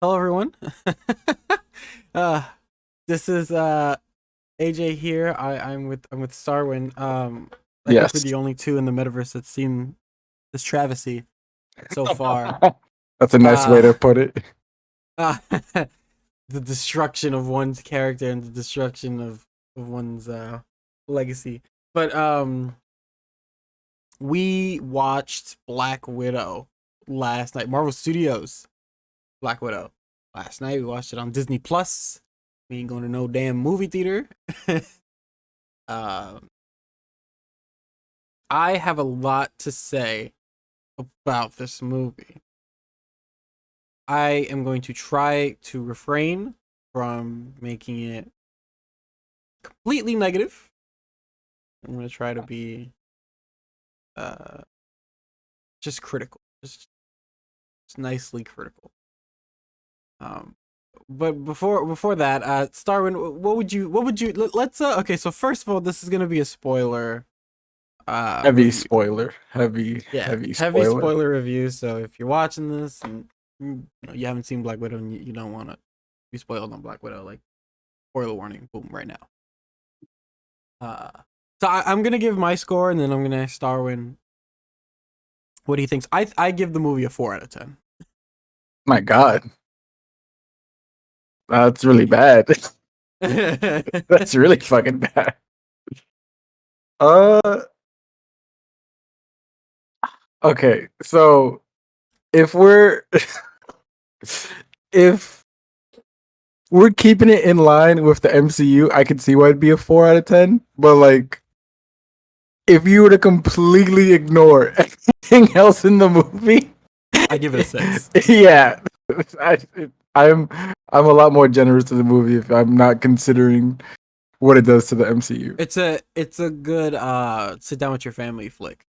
Hello, everyone. uh, this is AJ here. I'm with Starwin. I think we're Yes. the only two in the metaverse that's seen this travesty so far. That's a nice way Uh, to put it. uh the destruction of one's character and the destruction of one's legacy. But we watched Black Widow last night. Marvel Studios Black Widow last night. We watched it on Disney Plus. We ain't going to no damn movie theater. um, I have a lot to say about this movie. I am going to try to refrain from making it completely negative. I'm going to try to be uh, just critical, just nicely critical. Um, but before that, Starwin, let's okay. So first of all, this is gonna be a spoiler Heavy review. spoiler. Heavy, Yeah, heavy heavy spoiler. spoiler review. So if you're watching this and you haven't seen Black Widow and you don't want to be spoiled on Black Widow, like spoiler warning, boom, right now. Uh, I'm gonna give my score and then I'm gonna ask Starwin what he thinks. I give the movie a 4 out of 10. My God. That's really bad. That's really fucking bad. Uh okay. So if we're if we're keeping it in line with the MCU, I could see why it'd be a 4 out of 10. But like if you were to completely ignore everything else in the movie, I give it a 6. yeah, I, I'm I'm a lot more generous to the movie if I'm not considering what it does to the MCU. It's a good sit down with your family flick.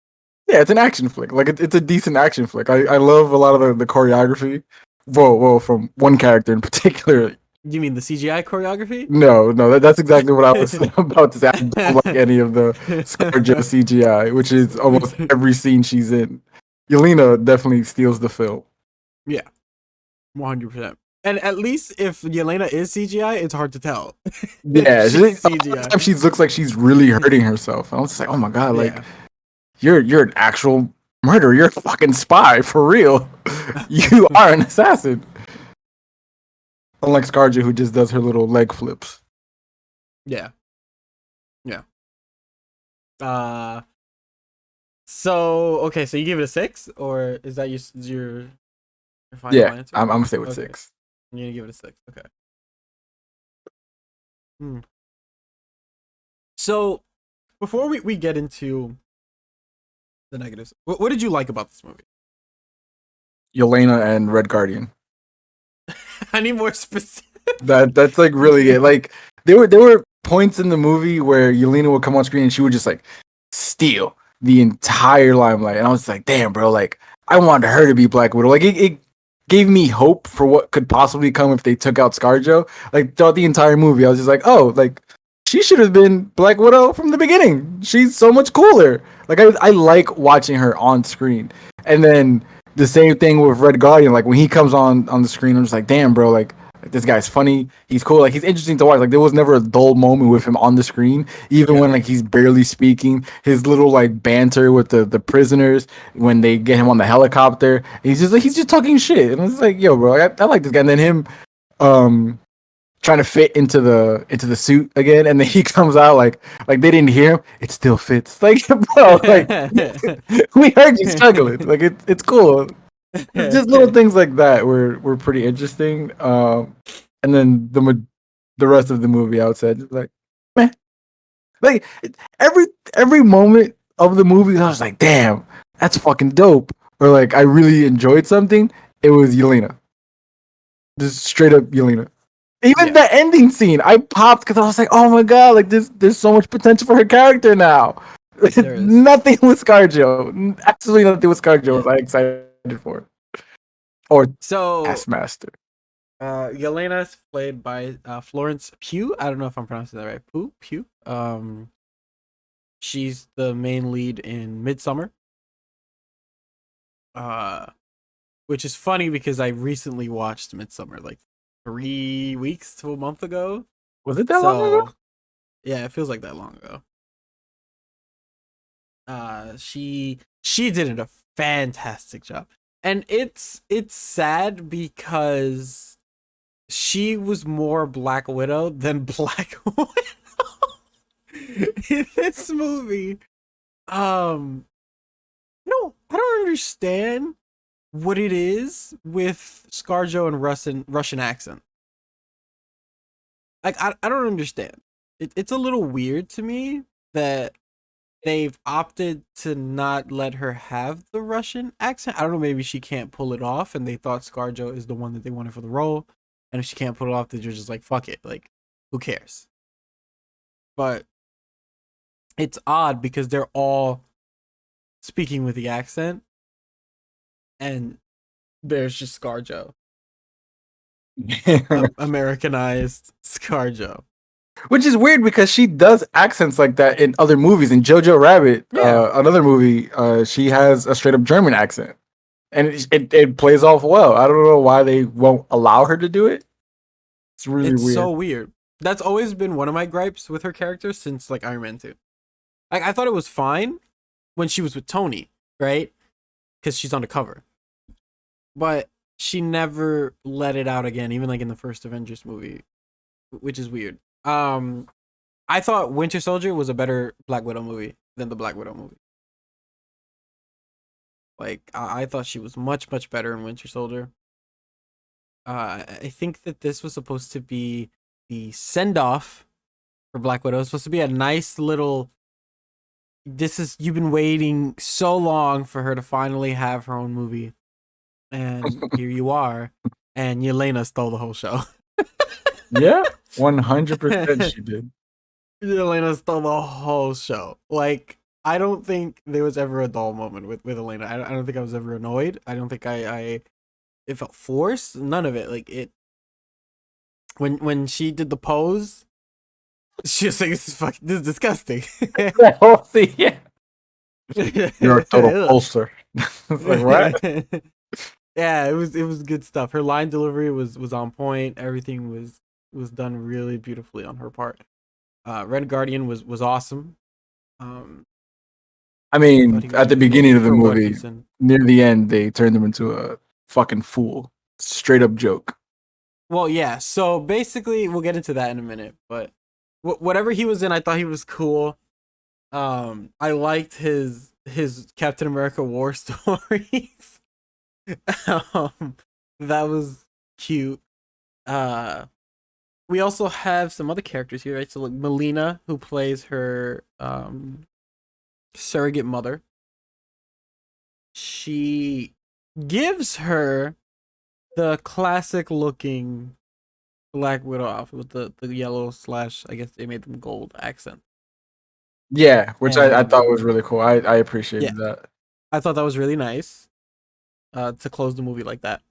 Yeah, it's an action flick. Like it's a decent action flick. I love a lot of the choreography. Whoa, from one character in particular. You mean the CGI choreography? No, that's exactly what I was about to say. I don't like any of the ScarJo CGI, which is almost every scene she's in. Yelena definitely steals the film. Yeah, 100%. And at least if Yelena is CGI, it's hard to tell if Yeah, she's a lot of CGI. times she looks like she's really hurting herself. I was just like, oh my god, like Yeah. you're an actual murderer. You're a fucking spy for real. You are an assassin. Unlike Scarja, who just does her little leg flips. Yeah. Yeah. Uh so okay, so you give it a 6 or is that your final Yeah, answer? I'm gonna stay with Okay. 6. You're gonna give it a 6. Okay. Hmm. So before we get into the negatives, what did you like about this movie? Yelena and Red Guardian. I need more specific. That's like really it. Like there were points in the movie where Yelena would come on screen and she would just like steal the entire limelight, and I was like, damn, bro, like I wanted her to be Black Widow. Like it gave me hope for what could possibly come if they took out ScarJo. Like throughout the entire movie, I was just like, oh, like she should have been Black Widow from the beginning. She's so much cooler. Like I like watching her on screen, and then the same thing with Red Guardian. Like when he comes on the screen, I'm just like, damn, bro, like this guy's funny. He's cool. Like he's interesting to watch. Like there was never a dull moment with him on the screen, even Yeah. when like he's barely speaking. His little like banter with the prisoners when they get him on the helicopter. He's just talking shit, and it's like, yo, bro, I like this guy. And then him um trying to fit into the suit again, and then he comes out like they didn't hear him. It still fits. Like bro, like we heard you struggling. Like it's cool. Just little things like that were pretty interesting. And then the rest of the movie, I would say, just like, man, like every every moment of the movie, I was like, damn, that's fucking dope. Or like, I really enjoyed something. It was Yelena, just straight up Yelena. Even Yeah, the ending scene, I popped because I was like, oh my god, like this, there's so much potential for her character now. there is. Nothing with ScarJo, absolutely nothing with ScarJo was Yeah. I excited for. Or So, Taskmaster. Yelena is played by Florence Pugh. I don't know if I'm pronouncing that right. Pugh. She's the main lead in Midsummer. Uh, which is funny because I recently watched Midsummer like 3 weeks to a month ago. Was it that long ago? So yeah, it feels like that long ago. She did a fantastic job, and it's sad because she was more Black Widow than Black Widow in this movie. No, I don't understand what it is with ScarJo and Russian accent. Like I don't understand. It's a little weird to me that they've opted to not let her have the Russian accent. I don't know, maybe she can't pull it off, and they thought ScarJo is the one that they wanted for the role. And if she can't pull it off, they're just like, fuck it, like, who cares? But it's odd because they're all speaking with the accent, and there's just ScarJo, Americanized ScarJo. Which is weird because she does accents like that in other movies. In Jojo Rabbit, Yeah, another movie, she has a straight up German accent, and it plays off well. I don't know why they won't allow her to do it. It's really it's weird. so weird. That's always been one of my gripes with her character since like Iron Man 2. Like I thought it was fine when she was with Tony, right? Because she's on the cover. But she never let it out again, even like in the first Avengers movie, which is weird. I thought Winter Soldier was a better Black Widow movie than the Black Widow movie. Like I thought she was much better in Winter Soldier. I think that this was supposed to be the send off for Black Widow. It's supposed to be a nice little. This is you've been waiting so long for her to finally have her own movie, and here you are, and Yelena stole the whole show. Yeah, 100% she did. Yelena stole the whole show. Like I don't think there was ever a dull moment with Elena. I don't think I was ever annoyed. I don't think I it felt forced. None of it. Like it when she did the pose, she was like, this is disgusting." Oh, see, yeah. You're a total poster. It's like what? Yeah, it was good stuff. Her line delivery was on point. Everything was done really beautifully on her part. Red Guardian was awesome. Um, I I thought mean, he was at the really good beginning of the for what movie, he's in. near the end, they turned him into a fucking fool. Straight up joke. Well, yeah. So basically, we'll get into that in a minute. But whatever he was in, I thought he was cool. I liked his Captain America war stories. um, that was cute. Uh, we also have some other characters here, right? So like Melina, who plays her surrogate mother. She gives her the classic looking Black Widow outfit with the yellow slash, I guess they made them gold accent. Yeah, which I And thought was really cool. I yeah, appreciated that. I thought that was really nice to close the movie like that.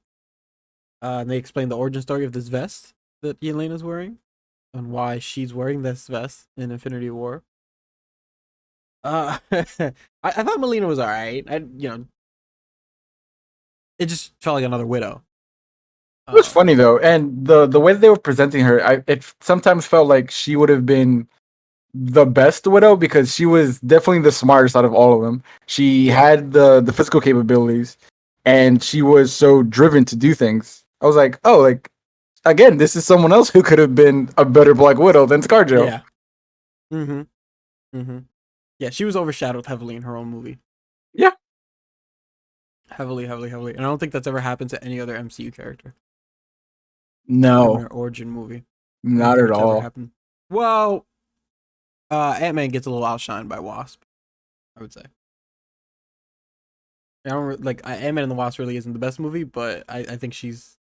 And they explained the origin story of this vest that Yelena's wearing and why she's wearing this vest in Infinity War. I thought Melina was alright. It just felt like another widow. It was funny Um, though, and the way they were presenting her, it sometimes felt like she would have been the best widow because she was definitely the smartest out of all of them. She yeah, had the physical capabilities, and she was so driven to do things. I was like, oh, like again, this is someone else who could have been a better Black Widow than ScarJo. yeah. Mm-hmm. Mm-hmm. Yeah, she was overshadowed heavily in her own movie. Yeah, Heavily. And I don't think that's ever happened to any other MCU character in no, their origin movie. I don't not think at it's ever all. happened. Well, Ant-Man gets a little outshined by Wasp, I would say. I don't like Ant-Man and the Wasp really isn't the best movie, but I think she's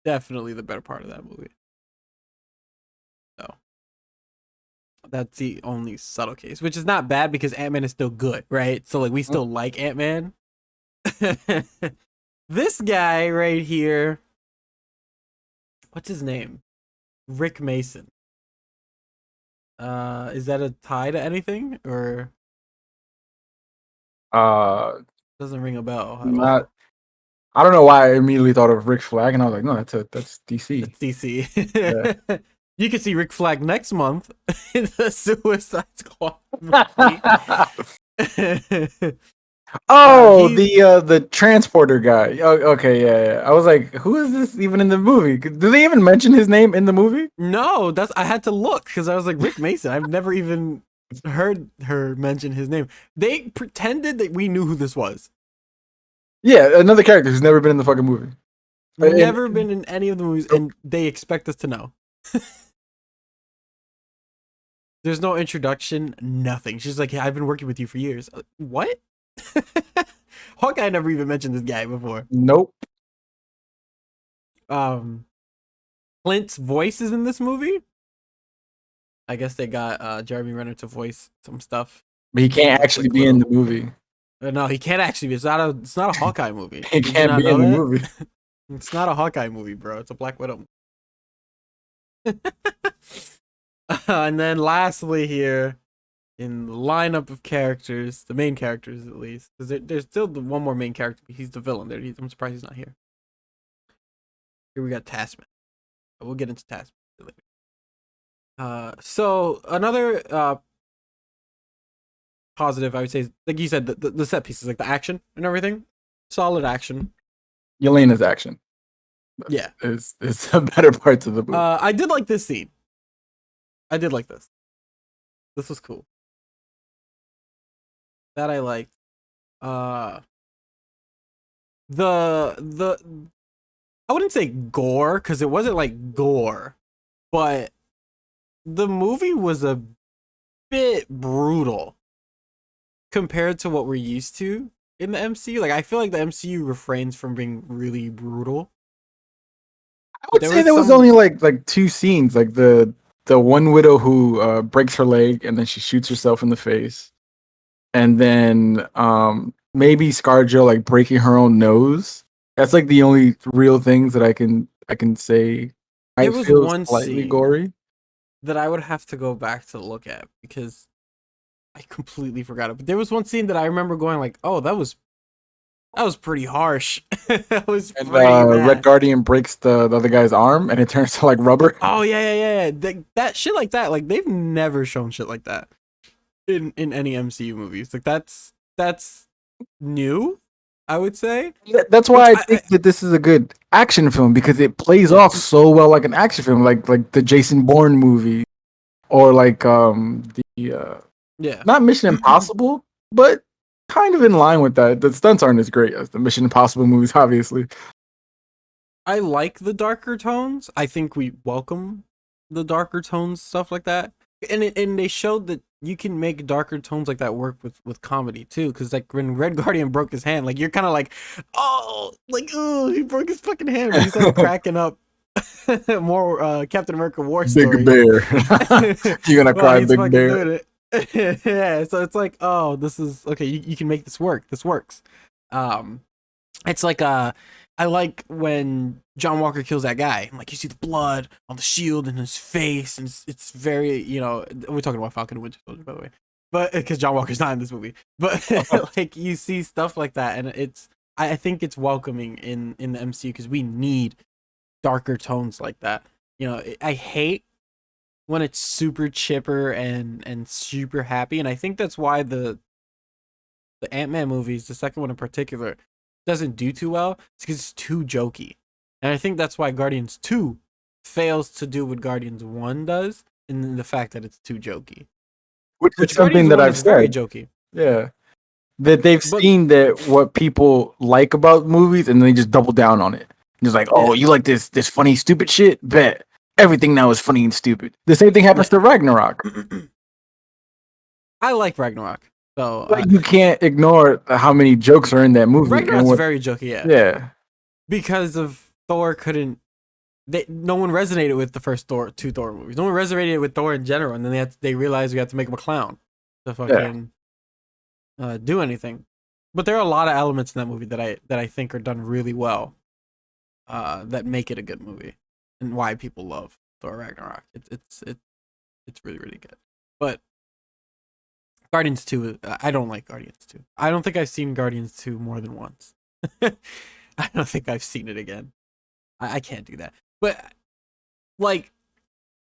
definitely the better part of that movie. So that's the only subtle case, which is not bad because Ant-Man is still good, right? So like we still like Ant-Man. This guy right here, what's his name? Rick Mason. Is that a tie to anything or Uh, doesn't ring a bell at not all? I don't know why I immediately thought of Rick Flag, and I was like, no, that's DC. It's DC. Yeah. You can see Rick Flag next month in the Suicide Squad movie. Oh, He's the transporter guy. Oh, okay, yeah. I was like, who is this even in the movie? Do they even mention his name in the movie? no, that's I had to look because I was like Rick Mason. I've never even heard her mention his name. They pretended that we knew who this was. Yeah, another character who's never been in the fucking movie. And Never been in any of the movies, and they expect us to know. There's no introduction, nothing. She's like, "Yeah, I've been working with you for years." What? Hawkeye never even mentioned this guy before. nope. Um, Clint's voice is in this movie. I guess they got Jeremy Renner to voice some stuff. But he can't Like actually be in little. the movie. No, he can't actually be. It's not a Hawkeye movie. He Did you can't not be know in the that? movie. It's not a Hawkeye movie, bro. It's a Black Widow. And then lastly here in the lineup of characters, the main characters at least, because there's still one more main character. He's the villain. There, I'm surprised he's not here. Here we got Taskman. We'll get into Taskman later. So another positive I would say is, like you said, the set pieces, like the action and everything, solid action. Yelena's action Yeah. is the better parts of the movie. I did like this scene. I did like this. This was cool. That I liked. The I wouldn't say gore because it wasn't like gore, but the movie was a bit brutal compared to what we're used to in the MCU. Like I feel like the MCU refrains from being really brutal. I would say there was only like two scenes, like the one widow who breaks her leg and then she shoots herself in the face, and then maybe ScarJo like breaking her own nose. That's like the only real things that I can say. I There was feel one slightly scene gory. that I would have to go back to look at because I completely forgot it. But there was one scene that I remember going like, "Oh, that was pretty harsh. That was And pretty Red bad." Guardian breaks the other guy's arm and it turns to like rubber. Oh yeah. That shit like that. Like they've never shown shit like that in any MCU movies. Like that's new, I would say. That's Which why I think that this is a good action film because it plays yeah off so well like an action film, like the Jason Bourne movie or like the yeah. not Mission Impossible, but kind of in line with that. The stunts aren't as great as the Mission Impossible movies, obviously. I like the darker tones. I think we welcome the darker tones, stuff like that. And they showed that you can make darker tones like that work with comedy too. Because like when Red Guardian broke his hand, like you're kind of like, oh, he broke his fucking hand. But he's like cracking up more Captain America War Big Story. Bear. You're gonna Well, cry, he's Big fucking Bear. doing it. Yeah, so it's like, oh, this is okay. You can make this work. This works. Um, it's like I like when John Walker kills that guy. Like you see the blood on the shield and his face, and it's very we're talking about Falcon and Winter Soldier by the way, but because John Walker's not in this movie, but like you see stuff like that, and I think it's welcoming in the MCU because we need darker tones like that. I hate when it's super chipper and super happy, and I think that's why the Ant-Man movies, the second one in particular, doesn't do too well. It's because it's too jokey. And I think that's why Guardians 2 fails to do what Guardians 1 does, in the fact that it's too jokey. Which is Which Guardians something that 1 I've is very said. jokey. Yeah. That they've But seen that what people like about movies and they just double down on it. Just like, oh, yeah, you like this funny, stupid shit? Bet. Everything now is funny and stupid. The same thing happens yeah. to Ragnarok. I like Ragnarok. So Like you can't ignore how many jokes are in that movie and Ragnarok's what. very jokey, yeah. Yeah. Because of Thor couldn't no one resonated with the first two Thor movies. No one resonated with Thor in general, and then they realized we had to make him a clown to Yeah. fucking do anything. But there are a lot of elements in that movie that I think are done really well, that make it a good movie, and why people love Thor Ragnarok. It's really really good. But Guardians 2, I don't like Guardians 2. I don't think I've seen Guardians 2 more than once. I don't think I've seen it again. I can't do that. But like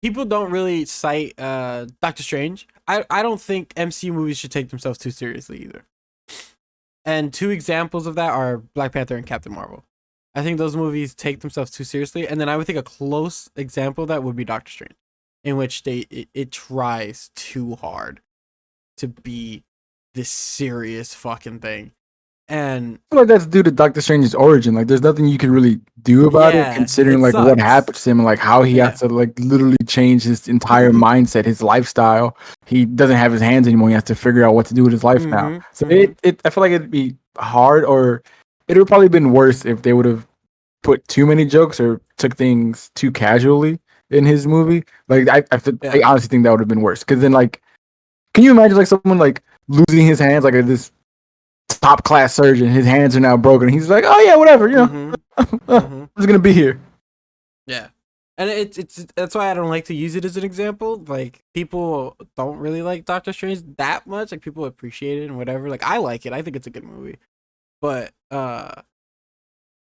people don't really cite Doctor Strange. I don't think MCU movies should take themselves too seriously either. And two examples of that are Black Panther and Captain Marvel. I think those movies take themselves too seriously. And then I would think a close example of that would be Doctor Strange, in which it tries too hard to be this serious fucking thing. And I feel like that's due to Doctor Strange's origin. Like, there's nothing you can really do about it, yeah, considering it like what sucks. happened to him and like how he Yeah. has to like literally change his entire mindset, his lifestyle. He doesn't have his hands anymore. He has to figure out what to do with his life now. Mm-hmm. So Mm-hmm. I feel like it'd be hard, or it would probably been worse if they would have put too many jokes or took things too casually in his movie. Like, I Yeah. honestly think that would have been worse. Because then, like, can you imagine like someone like losing his hands, like this top class surgeon. His hands are now broken. He's like, oh yeah, whatever, Mm-hmm. I'm Mm-hmm. just gonna be here. Yeah. And it's that's why I don't like to use it as an example. Like people don't really like Doctor Strange that much. Like people appreciate it and whatever. Like I like it. I think it's a good movie. But I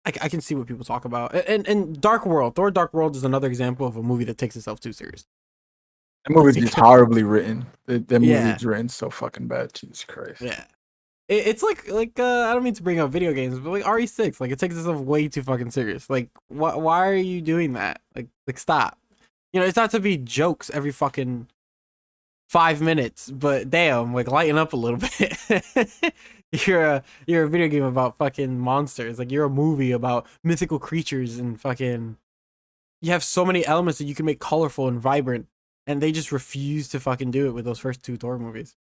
can see what people talk about. And Dark World, Thor Dark World is another example of a movie that takes itself too serious. That movie's just horribly written. That Yeah. movie's written so fucking bad. Jesus Christ. Yeah. It's like I don't mean to bring up video games, but like RE6, like it takes itself way too fucking serious. Like why are you doing that? Like stop. You know, it's not to be jokes every fucking 5 minutes, but damn, like lighten up a little bit. You're a video game about fucking monsters. Like you're a movie about mythical creatures and fucking you have so many elements that you can make colorful and vibrant, and they just refuse to fucking do it with those first two Thor movies.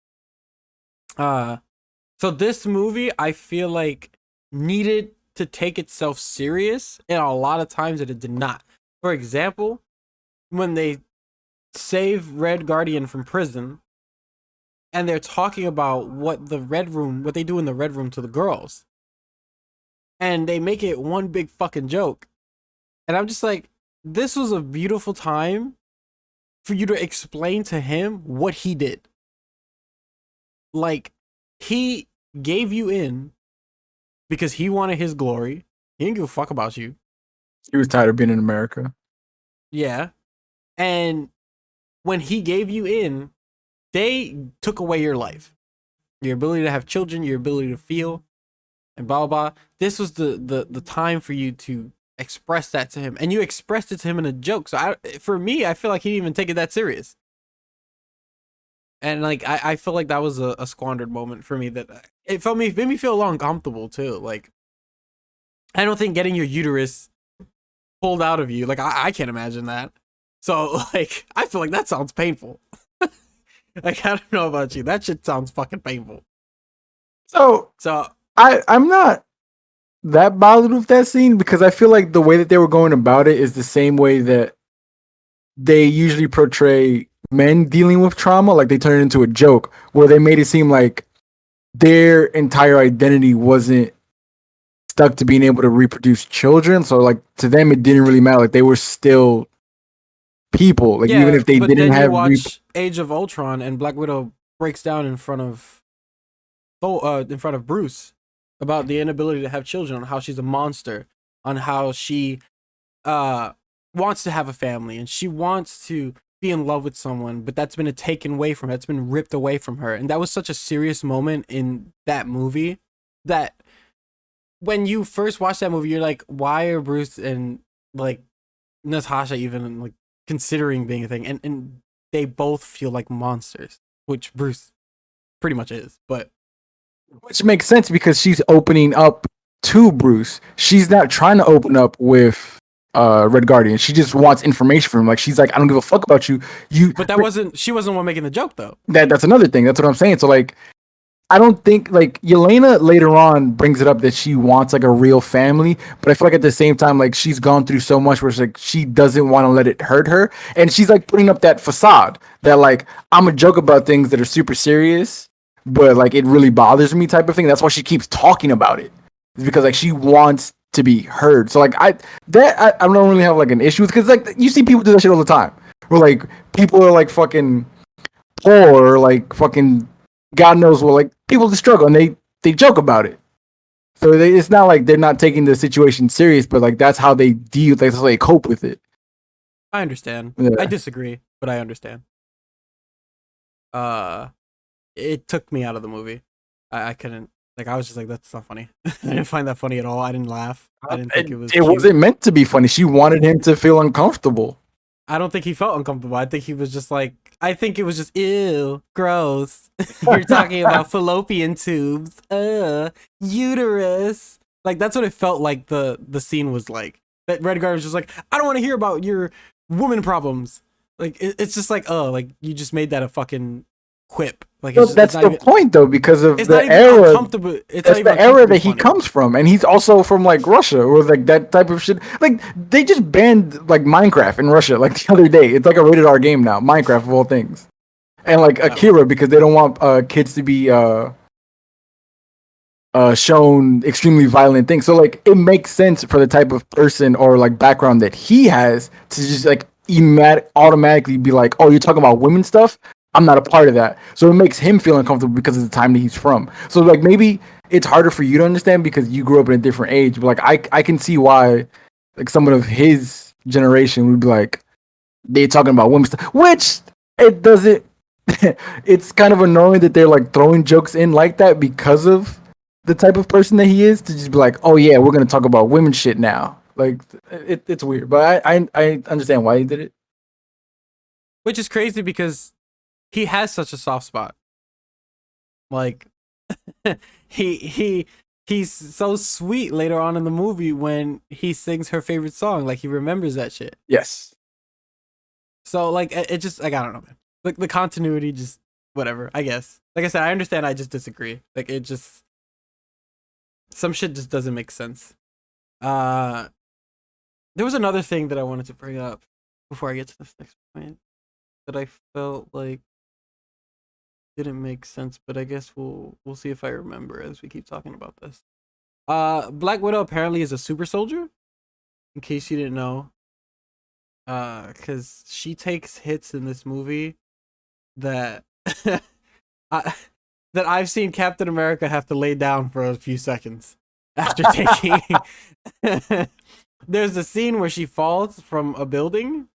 So this movie, I feel like needed to take itself serious, and a lot of times that it did not. For example, when they save Red Guardian from prison, and they're talking about what they do in the Red Room to the girls, and they make it one big fucking joke, and I'm just like, this was a beautiful time for you to explain to him what he did. Like, he gave you in because he wanted his glory. He didn't give a fuck about you. He was tired of being in America. Yeah. And when he gave you in, they took away your life. Your ability to have children, your ability to feel, and blah blah. This was the time for you to express that to him. And you expressed it to him in a joke. So for me, I feel like he didn't even take it that serious. And like I feel like that was a squandered moment for me that made me feel a little uncomfortable too. Like I don't think getting your uterus pulled out of you, like I can't imagine that. So like I feel like that sounds painful. Like I don't know about you. That shit sounds fucking painful. So So I'm not that bothered with that scene because I feel like the way that they were going about it is the same way that they usually portray men dealing with trauma. Like they turn it into a joke where they made it seem like their entire identity wasn't stuck to being able to reproduce children. So like to them, it didn't really matter. Like they were still people. Like even yeah, if they but didn't then you have watch Age of Ultron and Black Widow breaks down in front of Bruce about the inability to have children, on how she's a monster, on how she uh wants to have a family and she wants to be in love with someone, but that's been taken away from her. It's been ripped away from her. And that was such a serious moment in that movie that when you first watch that movie, you're like, why are Bruce and like Natasha even like considering being a thing? And they both feel like monsters, which Bruce pretty much is. But which makes sense because she's opening up to Bruce. She's not trying to open up with Red Guardian. She just wants information from him. Like she's like, I don't give a fuck about you. but she wasn't the one making the joke though. That's another thing. That's what I'm saying. So like I don't think like Yelena later on brings it up that she wants like a real family, but I feel like at the same time like she's gone through so much where it's like she doesn't want to let it hurt her, and she's like putting up that facade that like I'm a joke about things that are super serious, but like it really bothers me type of thing. That's why she keeps talking about it. It's because like she wants to be heard. So like I don't really have like an issue with because like you see people do that shit all the time. Where like people are like fucking poor, or like fucking God knows what, like people just struggle and they joke about it. So it's not like they're not taking the situation serious, but like that's how they deal. That's how they cope with it. I understand. I Yeah. disagree, but I understand. Uh, it took me out of the movie. I couldn't. Like, I was just like, that's not funny. I didn't find that funny at all. I didn't laugh. I didn't think it was It cute. wasn't meant to be funny. She wanted him to feel uncomfortable. I don't think he felt uncomfortable. I think he was just like, I think it was just, ew, gross. You're talking about fallopian tubes, uterus. Like, that's what it felt like the scene was like. That Red Guard was just like, I don't want to hear about your woman problems. Like, it's just like, oh, like, you just made that a fucking quip. Like, Well, it's, just, that's the point, though, because of it's the not even era. uncomfortable. It's not That's even the era that he funny. comes from, and he's also from like Russia or like that type of shit. Like they just banned like Minecraft in Russia like the other day. It's like a rated R game now, Minecraft of all things, and like Akira because they don't want kids to be shown extremely violent things. So like it makes sense for the type of person or like background that he has to just like automatically be like, oh, you're talking about women stuff. I'm not a part of that. So it makes him feel uncomfortable because of the time that he's from. So like maybe it's harder for you to understand because you grew up in a different age. But like I can see why like someone of his generation would be like they talking about women stuff, which it doesn't. It's kind of annoying that they're like throwing jokes in like that because of the type of person that he is to just be like, oh yeah, we're gonna talk about women shit now. Like it's weird, but I understand why he did it. Which is crazy because he has such a soft spot. Like he he's so sweet later on in the movie when he sings her favorite song. Like he remembers that shit. Yes. So like it just like I don't know, man. Like the continuity just whatever. I guess. Like I said, I understand. I just disagree. Like it just some shit just doesn't make sense. Uh, there was another thing that I wanted to bring up before I get to this next point that I felt like didn't make sense, but I guess we'll see if I remember as we keep talking about this. Black Widow apparently is a super soldier. In case you didn't know, because she takes hits in this movie that I, that I've seen Captain America have to lay down for a few seconds after taking. There's a scene where she falls from a building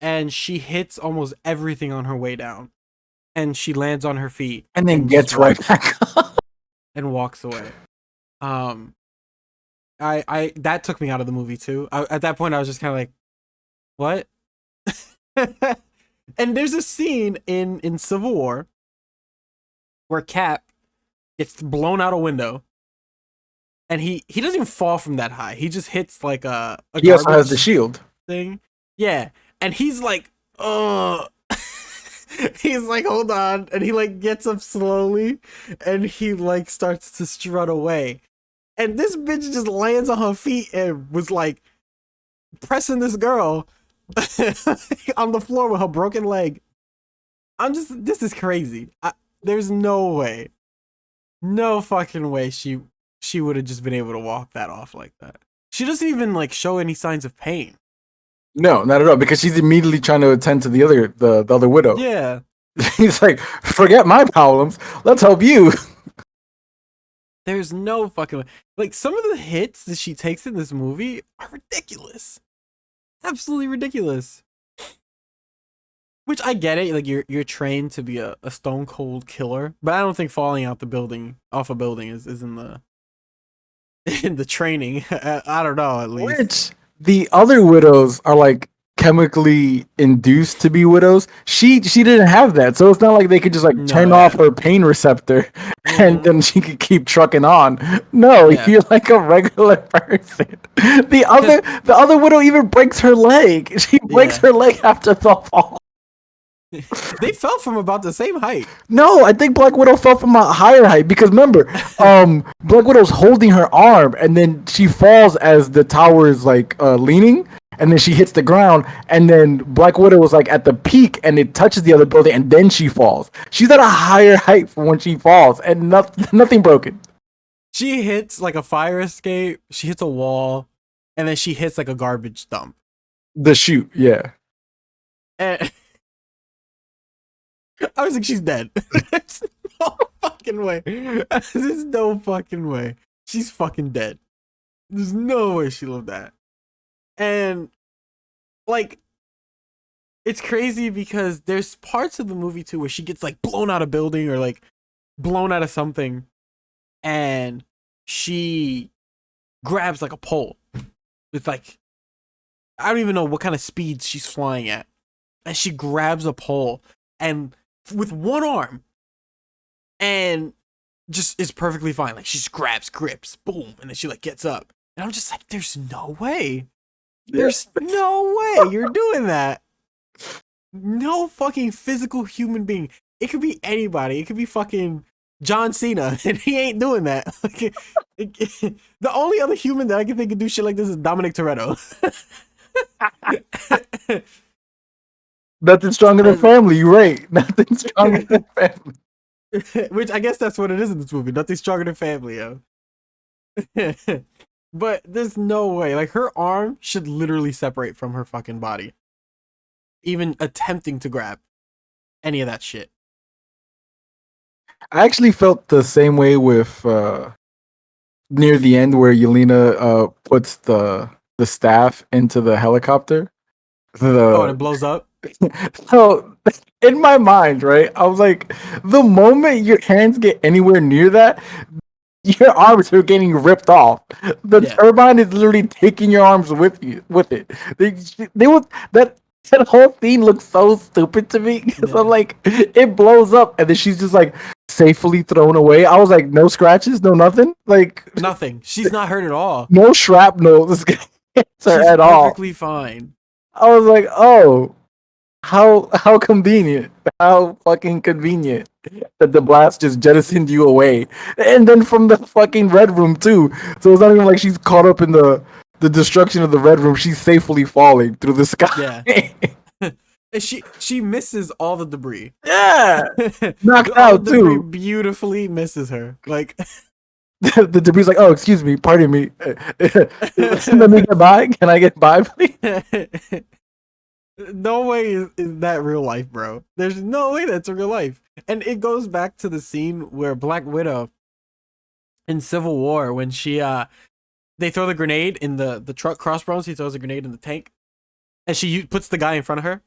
and she hits almost everything on her way down. And she lands on her feet and then gets right back up and walks away. I that took me out of the movie too. At that point, I was just kind of like, "What?" And there's a scene in Civil War where Cap gets blown out a window, and he doesn't even fall from that high. He just hits like a he also has the shield thing. Yeah, and he's like, "Oh." He's like, hold on, and he like gets up slowly and he like starts to strut away, and this bitch just lands on her feet and was like pressing this girl on the floor with her broken leg. This is crazy. There's no fucking way she would have just been able to walk that off like that. She doesn't even like show any signs of pain. No, not at all, because she's immediately trying to attend to the other widow. Yeah. He's like, forget my problems. Let's help you. There's no fucking way. Like some of the hits that she takes in this movie are ridiculous. Absolutely ridiculous. Which I get it, like you're trained to be a stone cold killer, but I don't think falling off a building is in the in the training. I don't know, at least. Which the other widows are like chemically induced to be widows. She didn't have that, so it's not like they could just like turn off her pain receptor and then she could keep trucking on. No, you're like a regular person. The other widow even breaks her leg. She breaks her leg after the fall. They fell from about the same height. No, I think Black Widow fell from a higher height because remember, Black Widow's holding her arm and then she falls as the tower is like leaning, and then she hits the ground, and then Black Widow was like at the peak and it touches the other building and then she falls. She's at a higher height from when she falls and nothing broken. She hits like a fire escape, she hits a wall, and then she hits like a garbage dump. The chute, yeah. And I was like, she's dead. no fucking way. There's no fucking way. She's fucking dead. There's no way she lived that. And like, it's crazy because there's parts of the movie too where she gets like blown out of building or like blown out of something, and she grabs like a pole with like, I don't even know what kind of speed she's flying at, and she grabs a pole and with one arm and just is perfectly fine. Like she just grabs, grips, boom, and then she like gets up. And I'm just like, there's no way. There's no way you're doing that. No fucking physical human being. It could be anybody. It could be fucking John Cena, and he ain't doing that. The only other human that I can think could do shit like this is Dominic Toretto. Nothing stronger than family. You're right. Nothing stronger than family. Which I guess that's what it is in this movie. Nothing stronger than family, yo. But there's no way. Like, her arm should literally separate from her fucking body. Even attempting to grab any of that shit. I actually felt the same way with near the end where Yelena puts the staff into the helicopter. And it blows up? So in my mind, right, I was like, the moment your hands get anywhere near that, your arms are getting ripped off. The turbine is literally taking your arms with it. They was that whole scene looks so stupid to me because I'm like, it blows up and then she's just like safely thrown away. I was like, no scratches, no nothing, like nothing. She's not hurt at all. No shrapnel. This guy hits her at all. Perfectly fine. I was like, oh, how convenient. How fucking convenient that the blast just jettisoned you away. And then from the fucking red room too. So it's not even like she's caught up in the destruction of the red room. She's safely falling through the sky. Yeah. And she misses all the debris. Yeah. Knocked out too. Beautifully misses her. Like the debris like, oh, excuse me, pardon me. Let me get by. Can I get by, please? No way is that real life, bro. There's no way that's real life. And it goes back to the scene where Black Widow in Civil War, when she they throw the grenade in the truck, Crossbones, he throws a grenade in the tank, and she puts the guy in front of her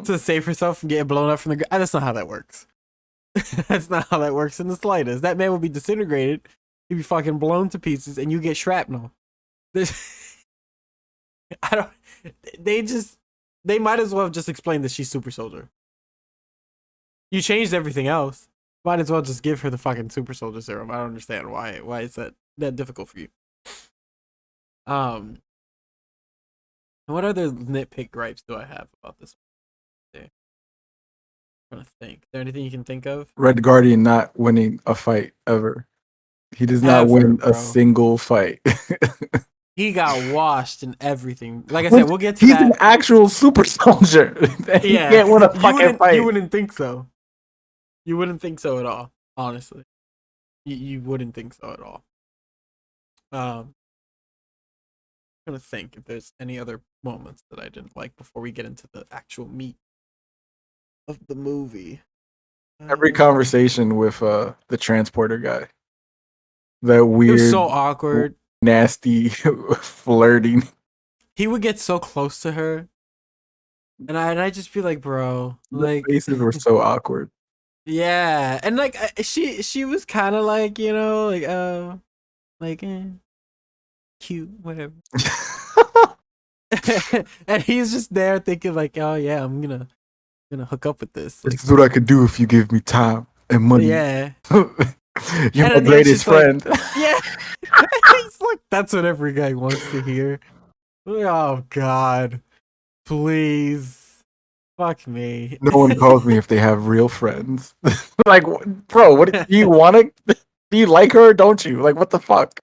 to save herself from getting blown up from the grenade. That's not how that works. That's not how that works in the slightest. That man would be disintegrated, he'd be fucking blown to pieces, and you get shrapnel. They might as well have just explained that she's super soldier. You changed everything else. Might as well just give her the fucking super soldier serum. I don't understand why is that difficult for you. What other nitpick gripes do I have about this one? I'm trying to think. Is there anything you can think of? Red Guardian not winning a fight ever. He does not win a single fight. He got washed and everything. Like I said, we'll get to He's that. He's an actual super soldier. He can't win a fucking fight. You wouldn't think so. You wouldn't think so at all, honestly. You wouldn't think so at all. I'm trying to think if there's any other moments that I didn't like before we get into the actual meat of the movie. Every conversation with the transporter guy. That weird. It was so awkward. Nasty flirting. He would get so close to her, and I'd just be like, bro, like the faces were so awkward. Yeah, and like she was kind of like, you know, like cute, whatever. And he's just there thinking like, oh yeah, I'm gonna hook up with this. This is what I could do if you give me time and money. Yeah. You're my greatest friend. Like, yeah. He's like, that's what every guy wants to hear. Oh God, please, fuck me. No one calls me if they have real friends. Like, bro, what do you want to? Do you like her or don't you? Like, what the fuck?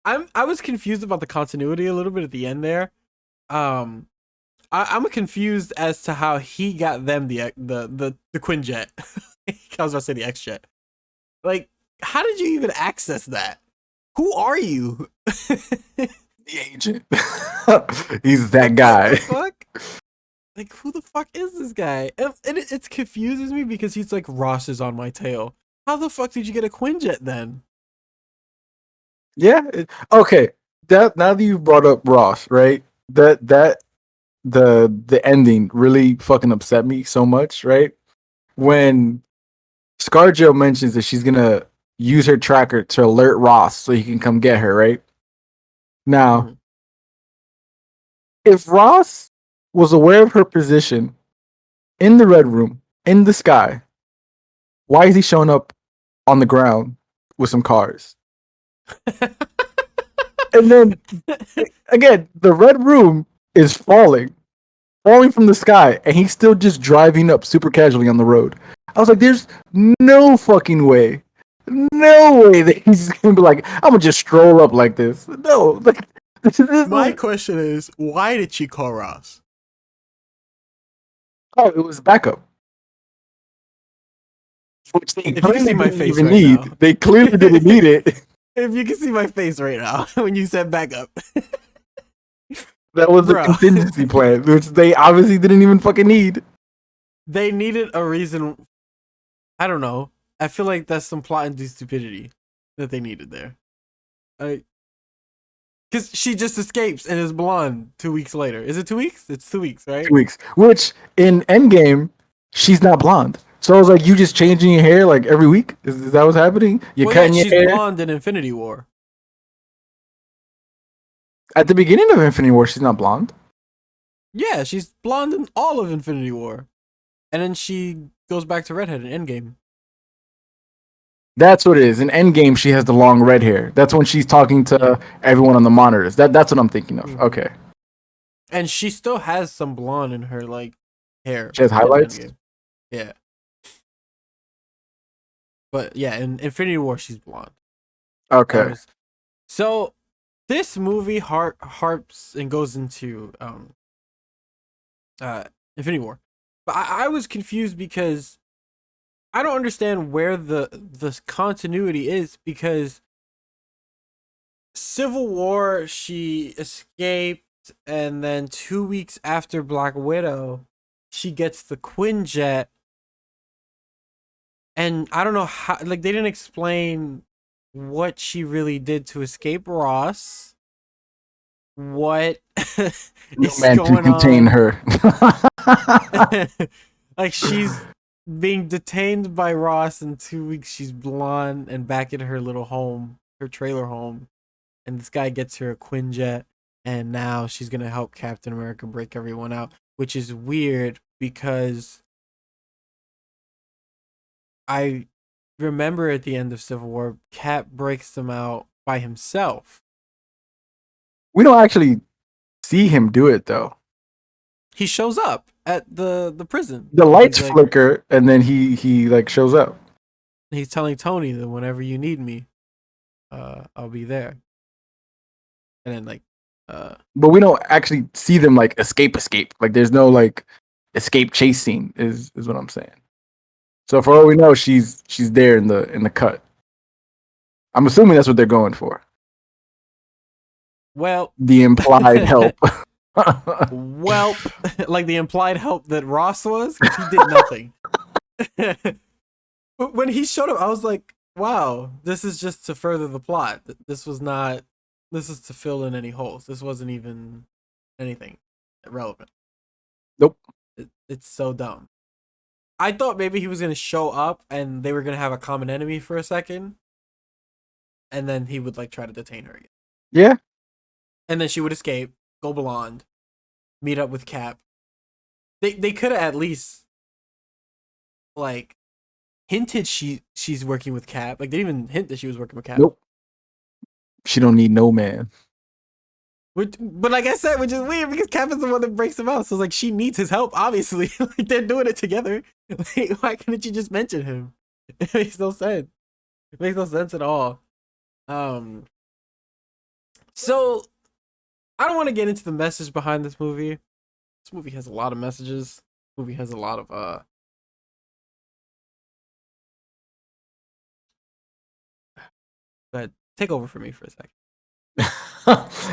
I was confused about the continuity a little bit at the end there. I'm confused as to how he got them the Quinjet. I was about to say the X-Jet. Like, how did you even access that? Who are you? The agent. He's that guy. What the fuck? like, who the fuck is this guy? And it confuses me because he's like, Ross is on my tail. How the fuck did you get a Quinjet then? Yeah. Okay. That now that you brought up Ross, right? That the ending really fucking upset me so much, right? When ScarJo mentions that she's gonna use her tracker to alert Ross so he can come get her, right? Now, Mm-hmm. if Ross was aware of her position in the red room, in the sky, why is he showing up on the ground with some cars? And then again, the red room is falling from the sky, and he's still just driving up super casually on the road. I was like, there's no fucking way. No way that he's gonna be like, I'm gonna just stroll up like this. No, like this My question is, why did she call Ross? oh, it was backup. Which they If you can clearly see my didn't face even right need. now, They clearly didn't need it. if you can see my face right now when you said backup, That was a bro, contingency plan, which they obviously didn't even fucking need. they needed a reason. I don't know. I feel like that's some plot and stupidity that they needed there. Because she just escapes and is blonde 2 weeks later. Is it 2 weeks? It's 2 weeks, right? 2 weeks. Which in Endgame, she's not blonde. So I was like, you just changing your hair like every week? Is that what's happening? You Well, yeah, cutting your she's hair? blonde in Infinity War. At the beginning of Infinity War, she's not blonde. Yeah, she's blonde in all of Infinity War. And then she goes back to redhead in Endgame. That's what it is. In Endgame, she has the long red hair. That's when she's talking to everyone on the monitors. That's what I'm thinking of. Mm-hmm. Okay. And she still has some blonde in her like hair. She has in highlights? Endgame. Yeah. But yeah, in Infinity War she's blonde. Okay. So this movie harps and goes into Infinity War. But I was confused because I don't understand where the continuity is, because Civil War she escaped, and then 2 weeks after Black Widow she gets the Quinjet, and I don't know how, like, they didn't explain what she really did to escape Ross, what No is man can going contain on. her. Like, she's being detained by Ross in 2 weeks. She's blonde and back in her little home, her trailer home. And this guy gets her a Quinjet, and now she's gonna help Captain America break everyone out, which is weird because I remember at the end of Civil War, Cap breaks them out by himself. We don't actually see him do it though. He shows up at the prison. The And lights flicker, and then he like shows up. he's telling Tony that whenever you need me, I'll be there. And then But we don't actually see them like escape. Like there's no like escape chase scene. Is what I'm saying. So for all we know, she's there in the cut. I'm assuming that's what they're going for. well, The implied help. well, like the implied help that Ross was, because he did nothing. But when he showed up, I was like, wow, this is just to further the plot. This was not, this is to fill in any holes. This wasn't even anything relevant. Nope. It's so dumb. I thought maybe he was going to show up and they were going to have a common enemy for a second. And then he would like try to detain her again. Yeah. And then she would escape, go blonde, meet up with Cap. They could have at least like hinted she's working with Cap. Like, they didn't even hint that she was working with Cap. Nope. She don't need no man. But like I said, which is weird because Cap is the one that breaks him out. So it's like she needs his help, obviously. Like, they're doing it together. Like, why couldn't you just mention him? It makes no sense. It makes no sense at all. So I don't want to get into the message behind this movie. This movie has a lot of messages. This movie has a lot of but take over for me for a second.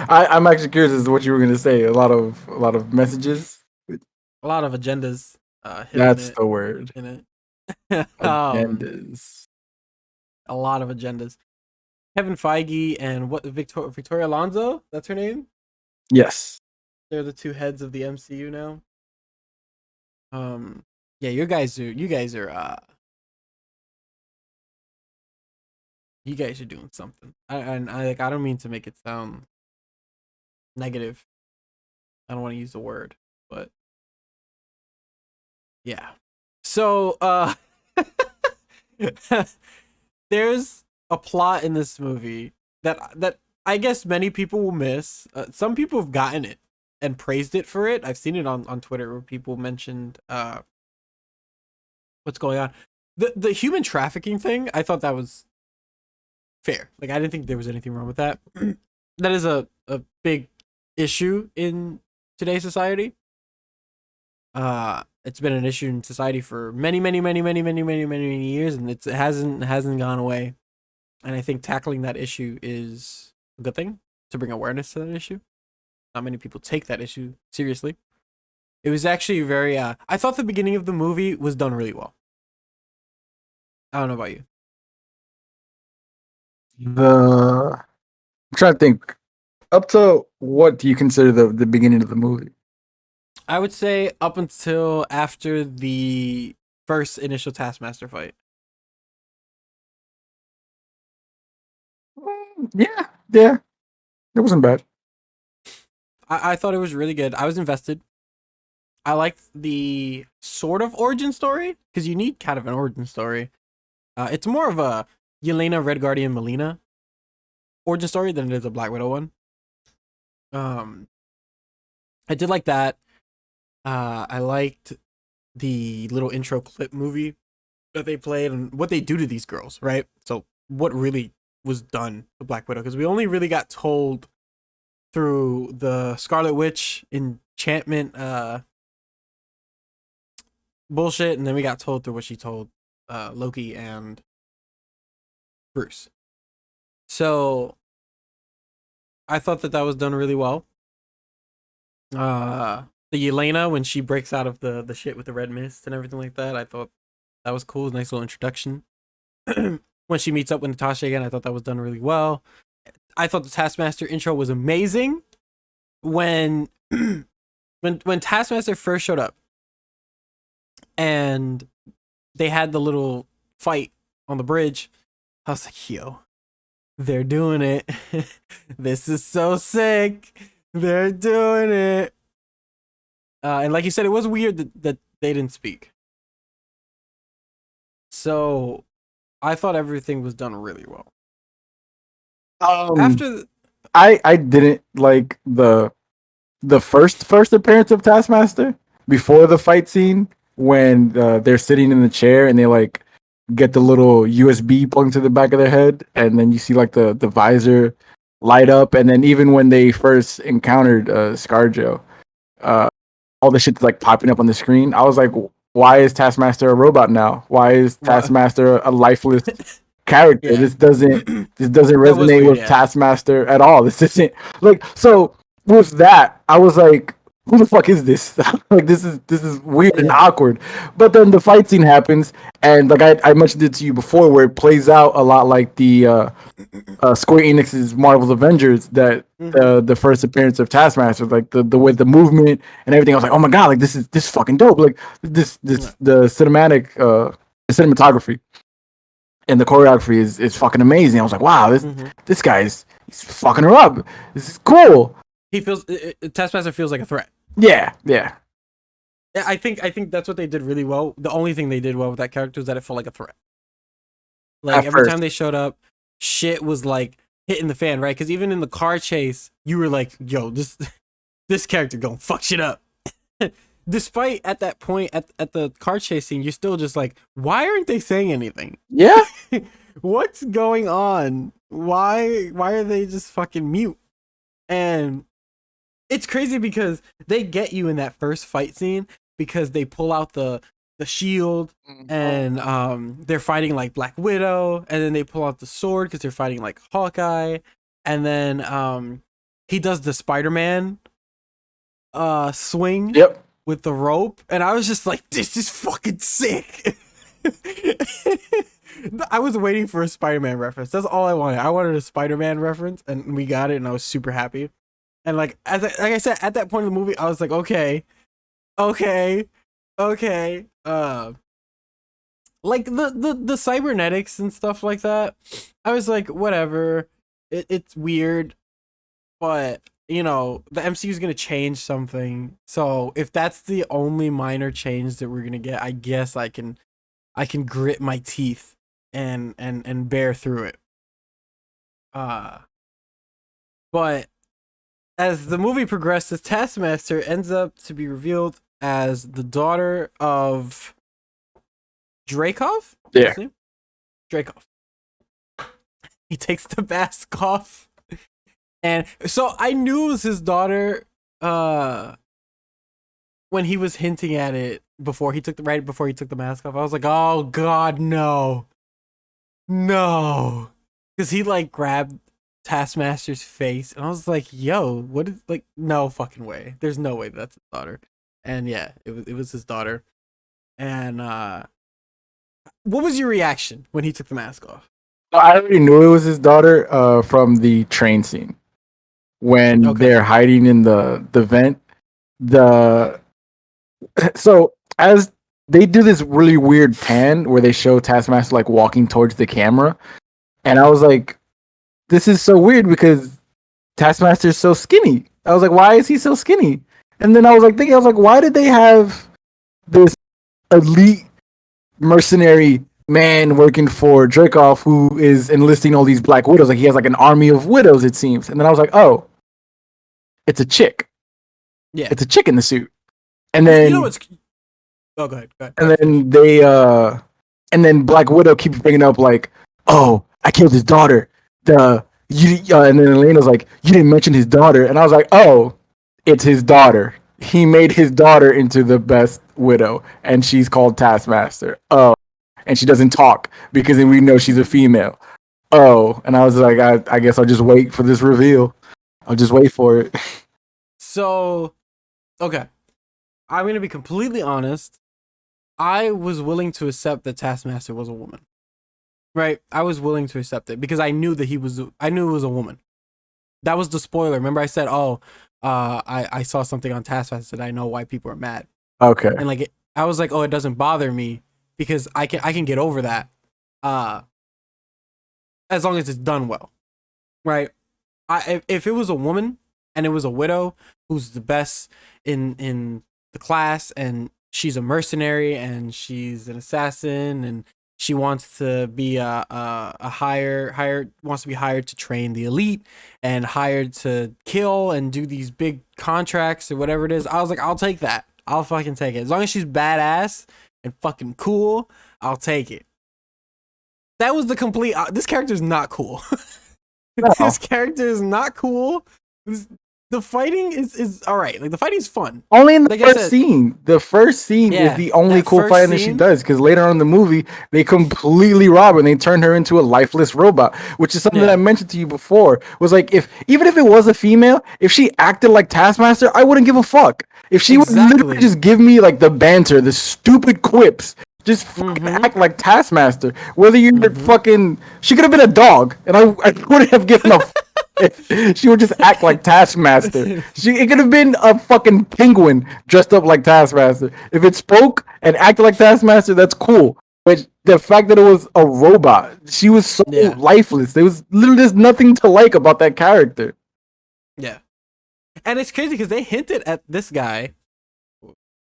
I'm actually curious as to what you were gonna say. A lot of messages. a lot of agendas hidden That's it the word. in it. Agendas. A lot of agendas. Kevin Feige and what Victoria Alonso, that's her name. Yes. They're the two heads of the MCU now. Yeah, you guys are doing something. I don't mean to make it sound negative. I don't want to use the word, but yeah. So there's a plot in this movie that I guess many people will miss. Some people have gotten it and praised it for it. I've seen it on Twitter where people mentioned what's going on. The human trafficking thing, I thought that was fair. Like I didn't think there was anything wrong with that. That is a big issue in today's society. It's been an issue in society for many years, and it hasn't gone away. And I think tackling that issue is a good thing to bring awareness to that issue. Not many people take that issue seriously. It was actually very. I thought the beginning of the movie was done really well. I don't know about you. I'm trying to think. Up to what do you consider the beginning of the movie? I would say up until after the first initial Taskmaster fight. Yeah, yeah. It wasn't bad. I thought it was really good. I was invested. I liked the sort of origin story because you need kind of an origin story. It's more of a Yelena, Red Guardian, Melina origin story than it is a Black Widow one. I did like that. I liked the little intro clip movie that they played and what they do to these girls, right? So what really was done to Black Widow because we only really got told through the Scarlet Witch enchantment bullshit, and then we got told through what she told Loki and Bruce. So I thought that was done really well. The Yelena when she breaks out of the shit with the red mist and everything like that, I thought that was cool. Nice little introduction. When she meets up with Natasha again, I thought that was done really well. I thought the Taskmaster intro was amazing. When when Taskmaster first showed up and they had the little fight on the bridge, I was like, yo, they're doing it. This is so sick. They're doing it. And like you said, it was weird that they didn't speak. So I thought everything was done really well. Um, After I didn't like the first appearance of Taskmaster before the fight scene when they're sitting in the chair and they like get the little USB plugged to the back of their head and then you see like the visor light up and then even when they first encountered ScarJo, uh, all the shit's like popping up on the screen. I was like, why is Taskmaster a robot now? Why is Taskmaster a lifeless character? yeah, This doesn't that was resonate weird. with Yeah, Taskmaster at all. This isn't like so with that, I was like, who the fuck is this? Like this is weird and yeah, awkward. But then the fight scene happens and like I mentioned it to you before where it plays out a lot like the Square Enix's Marvel's Avengers that mm-hmm. the first appearance of Taskmaster, like the way the movement and everything. I was like, oh my god, like this is fucking dope. Like this Yeah. the cinematic the cinematography and the choreography is fucking amazing. I was like, wow, Mm-hmm. this guy's he's fucking her up. This is cool. He feels Taskmaster feels like a threat. Yeah, yeah. Yeah, I think that's what they did really well. The only thing they did well with that character is that it felt like a threat. Like At every first, time they showed up, shit was like hitting the fan, right? Because even in the car chase, you were like, "Yo, this this character gonna fuck shit up." Despite at that point at the car chase scene, you're still just like, "Why aren't they saying anything? yeah. What's going on? Why are they just fucking mute?" And it's crazy because they get you in that first fight scene because they pull out the shield and they're fighting like Black Widow and then they pull out the sword because they're fighting like Hawkeye and then he does the Spider-Man swing Yep. with the rope, and I was just like, this is fucking sick. I was waiting for a Spider-Man reference. That's all I wanted. I wanted a Spider-Man reference, and we got it, and I was super happy. And like like I said, at that point in the movie, I was like, okay, okay, okay. Like the cybernetics and stuff like that. I was like, whatever. It's weird, but you know, the MCU is gonna change something. So if that's the only minor change that we're gonna get, I guess I can grit my teeth and bear through it. Uh but as the movie progresses, Taskmaster ends up to be revealed as the daughter of Dreykov? Yeah. What's his name? Dreykov. He takes the mask off. And so I knew it was his daughter when he was hinting at it right before he took the mask off. I was like, oh god, no. No. Because he like grabbed Taskmaster's face, and I was like, yo, what is, like, no fucking way. There's no way that's his daughter. And yeah, it was his daughter. And what was your reaction when he took the mask off? I already knew it was his daughter from the train scene when Okay. they're hiding in the vent. So as they do this really weird pan where they show Taskmaster like walking towards the camera, and I was like, this is so weird because Taskmaster's so skinny. I was like, why is he so skinny? And then I was like thinking, I was like, why did they have this elite mercenary man working for Dreykov who is enlisting all these Black Widows? Like he has like an army of widows, it seems. And then I was like, oh, it's a chick. Yeah. It's a chick in the suit. And then you know what's oh, go ahead. and then they and then Black Widow keeps bringing up like, oh, I killed his daughter. And then Elena's like, you didn't mention his daughter, and I was like, oh, it's his daughter. He made his daughter into the best widow, and she's called Taskmaster. Oh, and she doesn't talk because then we know she's a female. Oh, and I was like, I guess I'll just wait for this reveal. I'll just wait for it. So, okay. I'm going to be completely honest. I was willing to accept that Taskmaster was a woman. Right? I was willing to accept it because I knew that I knew it was a woman. That was the spoiler. Remember I said, oh, I saw something on Taskmaster that I know why people are mad. Okay. And like, I was like, oh, it doesn't bother me because I can get over that. As long as it's done well. Right? If it was a woman and it was a widow who's the best in the class, and she's a mercenary and she's an assassin, and she wants to be wants to be hired to train the elite and hired to kill and do these big contracts or whatever it is, I was like, I'll take that. I'll fucking take it. As long as she's badass and fucking cool, I'll take it. That was the complete this character is not cool. No. This character is not cool. The fighting is all right. Like the fighting is fun. Only in the Like first scene. The first scene Yeah, is the only that cool first fighting that she scene- does, because later on in the movie they completely rob her and they turn her into a lifeless robot, which is something that Yeah. I mentioned to you before. Was like, if even if it was a female, if she acted like Taskmaster, I wouldn't give a fuck. If she would Exactly. literally just give me like the banter, the stupid quips, just fucking act like Taskmaster. Whether you're fucking, she could have been a dog, and I wouldn't have given a. If she would just act like Taskmaster. It could have been a fucking penguin dressed up like Taskmaster. If it spoke and acted like Taskmaster, that's cool. But the fact that it was a robot, she was so Yeah. lifeless. There was literally just nothing to like about that character. Yeah. And it's crazy because they hinted at this guy.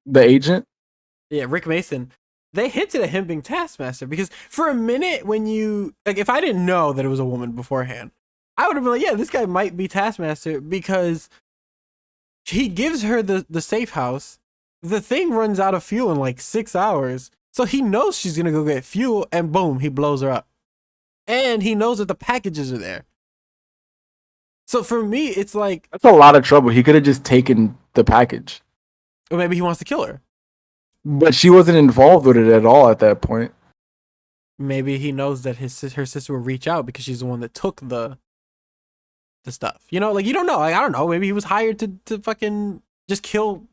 The agent? Yeah, Rick Mason. They hinted at him being Taskmaster because for a minute when you like, if I didn't know that it was a woman beforehand, I would have been like, yeah, this guy might be Taskmaster because he gives her the safe house. The thing runs out of fuel in like 6 hours. So he knows she's going to go get fuel, and boom, he blows her up. And he knows that the packages are there. So for me, it's like, That's a lot of trouble. He could have just taken the package. or maybe he wants to kill her. But she wasn't involved with it at all at that point. Maybe he knows that her sister will reach out because she's the one that took the stuff. You know, like, you don't know. Like, I don't know. Maybe he was hired to fucking just kill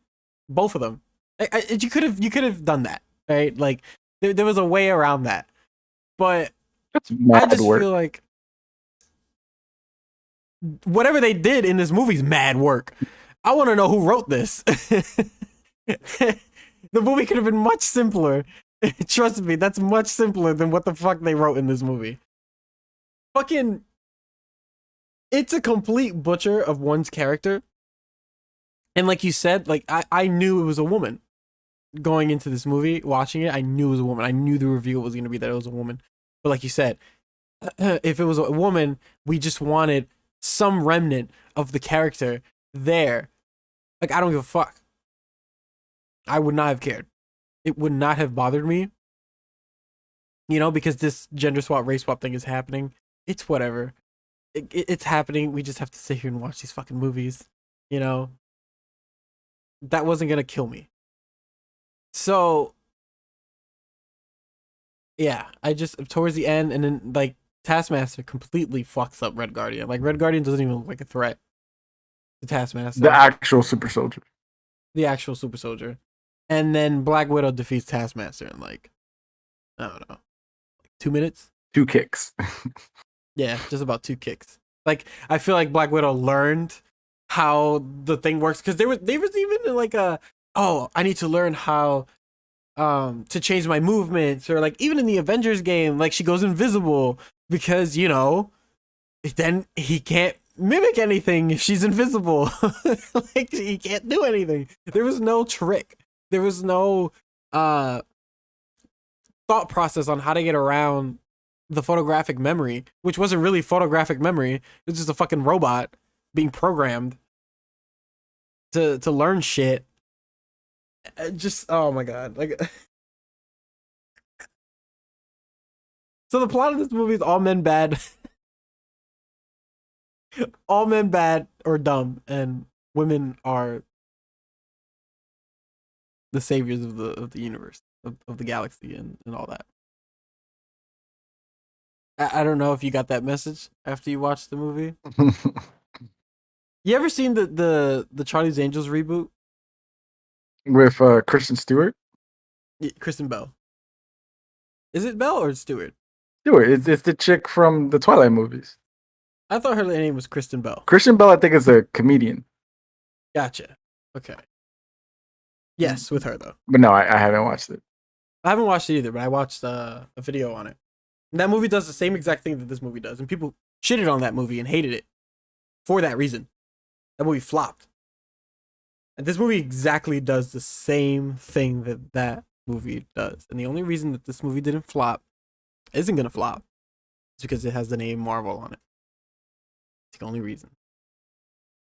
both of them. You could have done that, right? Like there was a way around that, but That's I mad just work. feel like whatever they did in this movie is mad work. I want to know who wrote this. The movie could have been much simpler. Trust me, that's much simpler than what the fuck they wrote in this movie. Fucking, it's a complete butcher of one's character. And like you said, like I knew it was a woman going into this movie, watching it. I knew it was a woman. I knew the reveal was going to be that it was a woman. But like you said, if it was a woman, we just wanted some remnant of the character there. Like, I don't give a fuck. I would not have cared. It would not have bothered me, because this gender swap, race swap thing is happening. It's whatever. It's happening. We just have to sit here and watch these fucking movies. You know, that wasn't gonna kill me. So, yeah, I just towards the end, and then like Taskmaster completely fucks up Red Guardian. Like Red Guardian doesn't even look like a threat to Taskmaster, The actual super soldier. the actual super soldier, and then Black Widow defeats Taskmaster in like, I don't know, 2 minutes. 2 kicks. Yeah, just about 2 kicks. Like I feel like Black Widow learned how the thing works because there was even like I need to learn how to change my movements, or like even in the Avengers game, like she goes invisible because then he can't mimic anything if she's invisible. Like he can't do anything. There was no trick. There was no thought process on how to get around the photographic memory, which wasn't really photographic memory. It was just a fucking robot being programmed to learn shit. Just oh my god, like. So the plot of this movie is all men bad, all men bad or dumb, and women are the saviors of the universe, of the galaxy, and all that. I don't know if you got that message after you watched the movie. You ever seen the Charlie's Angels reboot? With Kristen Stewart. Kristen Bell. Is it Bell or Stewart? Stewart. It's the chick from the Twilight movies. I thought her name was Kristen Bell. Christian Bell, I think, is a comedian. Gotcha. Okay. Yes, with her though. But no, I haven't watched it. I haven't watched it either, but I watched a video on it. And that movie does the same exact thing that this movie does, and people shitted on that movie and hated it for that reason. That movie flopped, and this movie exactly does the same thing that movie does. And the only reason that this movie didn't flop, isn't gonna flop, is because it has the name Marvel on it. It's the only reason.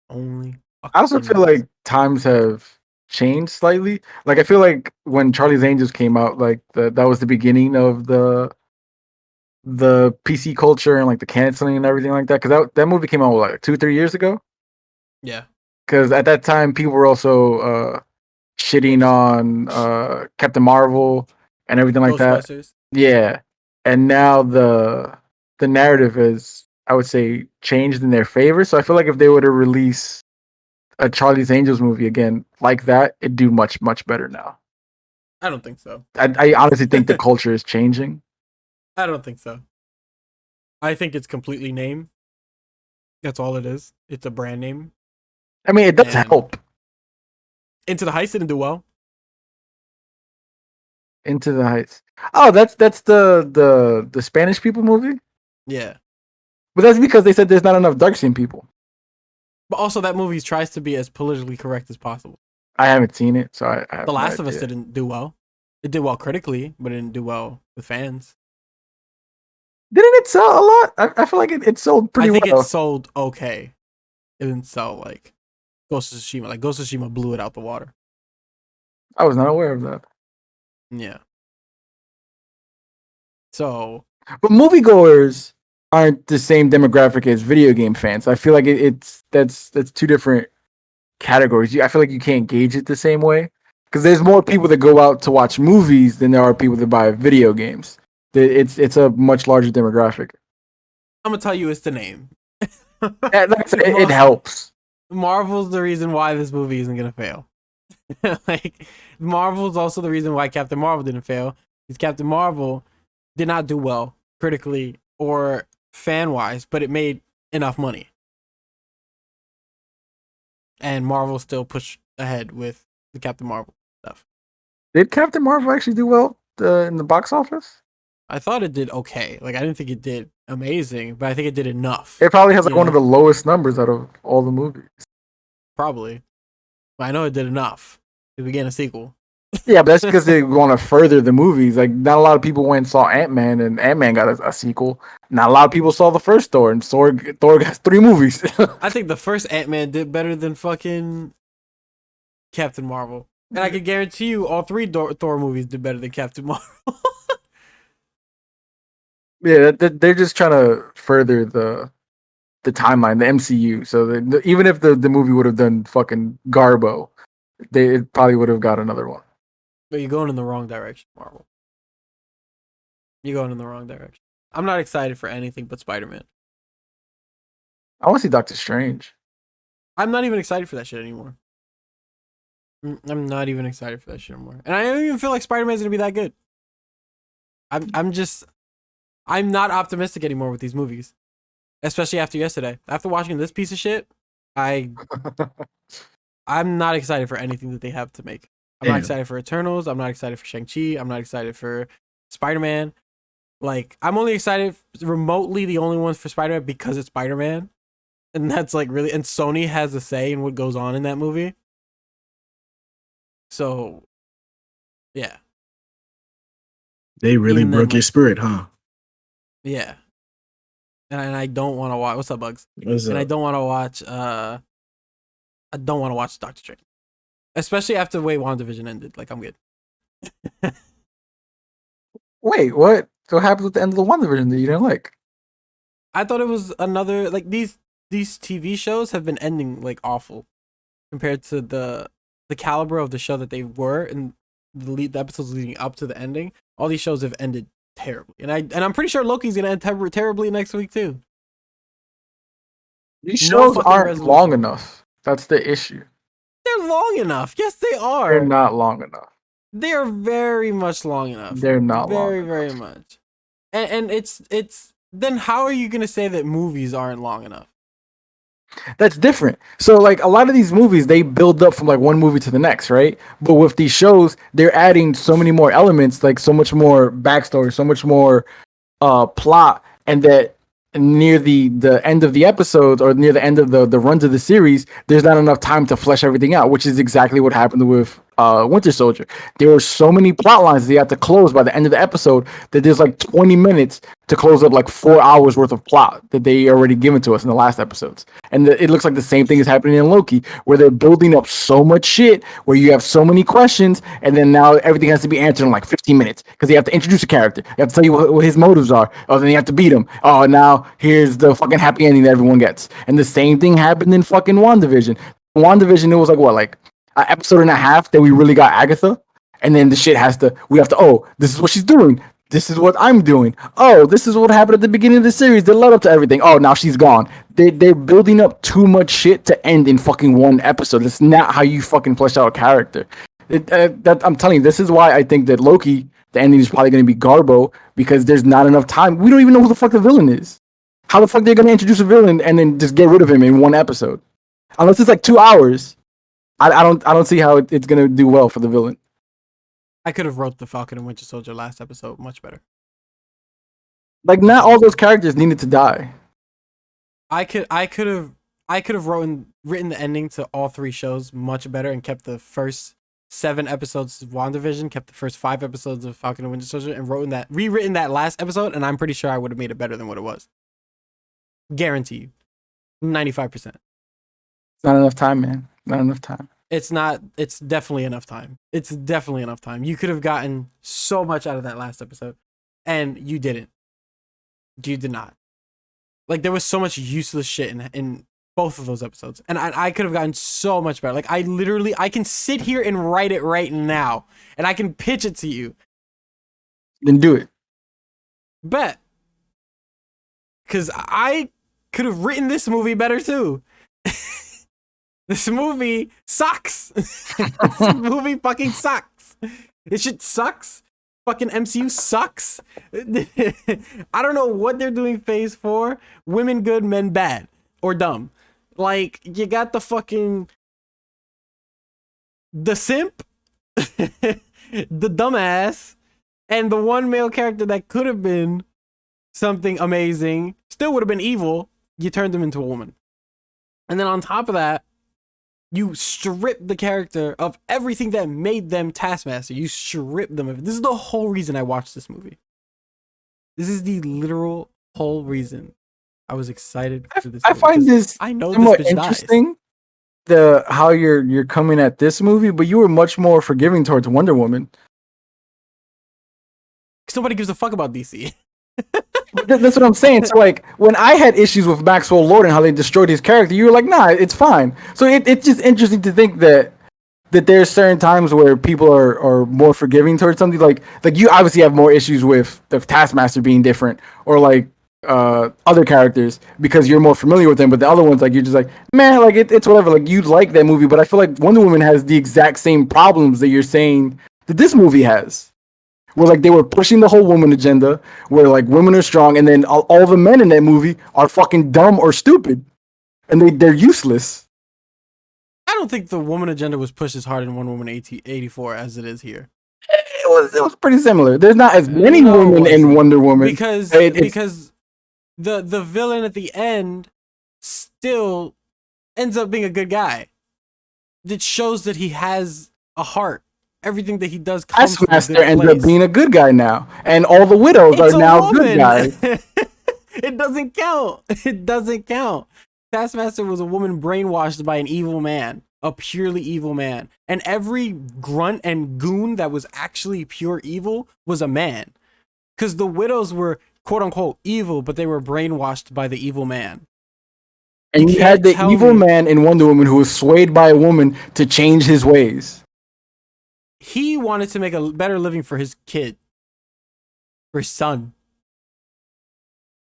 Only. I also feel reason. like times have changed slightly. Like I feel like when Charlie's Angels came out, like that was the beginning of the PC culture and like the canceling and everything like that. Because that movie came out like 2-3 years ago. Yeah. Because at that time people were also shitting on Captain Marvel and everything like that. Ghostbusters. Yeah, and now the narrative is, I would say, changed in their favor. So I feel like if they were to release a Charlie's Angels movie again like that, it'd do much better now. I don't think so. I honestly think the culture is changing. I don't think so. I think it's completely name. That's all it is. It's a brand name. I mean, it does And help. Into the Heist didn't do well. Into the Heights. Oh, that's the Spanish people movie. Yeah. But that's because they said there's not enough dark skinned people. But also that movie tries to be as politically correct as possible. I haven't seen it, so I have The no Last of Us idea. didn't do well. It did well critically, but it didn't do well with fans. Didn't it sell a lot? I feel like it sold pretty I think well. it sold okay. It didn't sell like Ghost of Tsushima. Like Ghost of Tsushima blew it out the water. I was not aware of that. Yeah. So But moviegoers aren't the same demographic as video game fans. I feel like that's two different categories. I feel like you can't gauge it the same way because there's more people that go out to watch movies than there are people that buy video games. It's a much larger demographic. I'm gonna tell you it's the name. Like I said, it helps. Marvel's the reason why this movie isn't gonna fail. Like Marvel's also the reason why Captain Marvel didn't fail. Because Captain Marvel did not do well critically or fan wise, but it made enough money. And Marvel still pushed ahead with the Captain Marvel stuff. Did Captain Marvel actually do well in the box office? I thought it did okay. Like I didn't think it did amazing, but I think it did enough. It probably has like You one of know, the lowest numbers out of all the movies. probably. But I know it did enough to begin a sequel. Yeah, but that's because they want to further the movies. Like, not a lot of people went and saw Ant Man, and Ant Man got a sequel. Not a lot of people saw the first Thor, and Thor has 3 movies. I think the first Ant-Man did better than fucking Captain Marvel. And I can guarantee you all three Thor movies did better than Captain Marvel. Yeah, they're just trying to further the timeline, the MCU. So even if the movie would have done fucking Garbo, they probably would have got another one. But you're going in the wrong direction, Marvel. You're going in the wrong direction. I'm not excited for anything but Spider-Man. I want to see Doctor Strange. I'm not even excited for that shit anymore. I'm not even excited for that shit anymore. And I don't even feel like Spider-Man's gonna be that good. I'm not optimistic anymore with these movies. Especially after yesterday. After watching this piece of shit, I'm not excited for anything that they have to make. I'm not excited for Eternals. I'm not excited for Shang-Chi. I'm not excited for Spider-Man. Like, I'm only excited remotely the only ones for Spider-Man because it's Spider-Man. And that's like really, and Sony has a say in what goes on in that movie. So, yeah. They really Even then, broke your like, spirit, huh? yeah. And I don't want to watch, what's up, Bugs? What's And I up? don't want to watch, I don't want to watch Doctor Strange. Especially after the way WandaVision ended. Like, I'm good. Wait, what? What happened with the end of the WandaVision that you didn't like? I thought it was another, like, these TV shows have been ending, like, awful compared to the caliber of the show that they were and the episodes leading up to the ending. All these shows have ended terribly. And I'm pretty sure Loki's going to end terribly next week, too. These No shows fucking aren't long resolution. enough. That's the issue. They're long enough. Yes, they They're are. not long enough. They are very much long enough. They're not long Very, enough. very much. And it's then how are you gonna say that movies aren't long enough? That's different. So like a lot of these movies, they build up from like one movie to the next, right? But with these shows, they're adding so many more elements, like so much more backstory, so much more plot, and that near the end of the episode or near the end of the runs of the series, there's not enough time to flesh everything out, which is exactly what happened with Winter Soldier. There were so many plot lines they had to close by the end of the episode that there's like 20 minutes to close up like 4 hours worth of plot that they already given to us in the last episodes. And it looks like the same thing is happening in Loki, where they're building up so much shit, where you have so many questions, and then now everything has to be answered in like 15 minutes because you have to introduce a character, you have to tell you what his motives are. Oh, then you have to beat him. Oh, now here's the fucking happy ending that everyone gets. And the same thing happened in fucking WandaVision. WandaVision, it was like what, like an episode and a half that we really got Agatha, and then the shit we have to, oh, this is what she's doing. This is what I'm doing. Oh, this is what happened at the beginning of the series that led up to everything. Oh, now she's gone. They're building up too much shit to end in fucking one episode. It's not how you fucking flesh out a character. I'm telling you, this is why I think that Loki, the ending is probably going to be Garbo, because there's not enough time. We don't even know who the fuck the villain is. How the fuck they're going to introduce a villain and then just get rid of him in one episode? Unless it's like 2 hours, I don't see how it's going to do well for the villain. I could have wrote the Falcon and Winter Soldier last episode much better. Like, not all those characters needed to die. I could have written the ending to all three shows much better and kept the first 7 episodes of WandaVision, kept the first 5 episodes of Falcon and Winter Soldier, and rewritten that last episode, and I'm pretty sure I would have made it better than what it was. Guarantee you. 95%. It's not enough time, man. Not enough time. It's not, it's definitely enough time. It's definitely enough time. You could have gotten so much out of that last episode, and you didn't. You did not. Like, there was so much useless shit in both of those episodes, and I could have gotten so much better. Like, I can sit here and write it right now, and I can pitch it to you. Then do it. Bet. Because I could have written this movie better too. This movie sucks. This movie fucking sucks. This shit sucks. Fucking MCU sucks. I don't know what they're doing phase 4. Women good, men bad. Or dumb. Like, you got the fucking... the simp. The dumbass. And the one male character that could have been something amazing, still would have been evil, you turned him into a woman. And then on top of that, you strip the character of everything that made them Taskmaster. You strip them of it. This is the whole reason I watched this movie. This is the literal whole reason I was excited for this. I find this I know somewhat this bitch interesting. How you're coming at this movie, but you were much more forgiving towards Wonder Woman. Because nobody gives a fuck about DC. That's what I'm saying. So like when I had issues with Maxwell Lord and how they destroyed his character, you were like, nah, it's fine. So it's just interesting to think that there's certain times where people are more forgiving towards something. Like you obviously have more issues with the Taskmaster being different or like other characters because you're more familiar with them, but the other ones like you're just like, man, like it's whatever. Like you like that movie, but I feel like Wonder Woman has the exact same problems that you're saying that this movie has. Where like they were pushing the whole woman agenda, where like women are strong, and then all the men in that movie are fucking dumb or stupid, and they're useless. I don't think the woman agenda was pushed as hard in Wonder Woman 84 as it is here. It was pretty similar. There's not as many women in Wonder Woman because the villain at the end still ends up being a good guy. It shows that he has a heart. Everything that he does comes from a good Taskmaster ends place. up being a good guy now, and all the widows It's are a now woman. good guys. It doesn't count. It doesn't count. Taskmaster was a woman brainwashed by an evil man, a purely evil man, and every grunt and goon that was actually pure evil was a man, because the widows were quote unquote evil, but they were brainwashed by the evil man. And you had the evil man in Wonder Woman who was swayed by a woman to change his ways. He wanted to make a better living for his kid, for his son.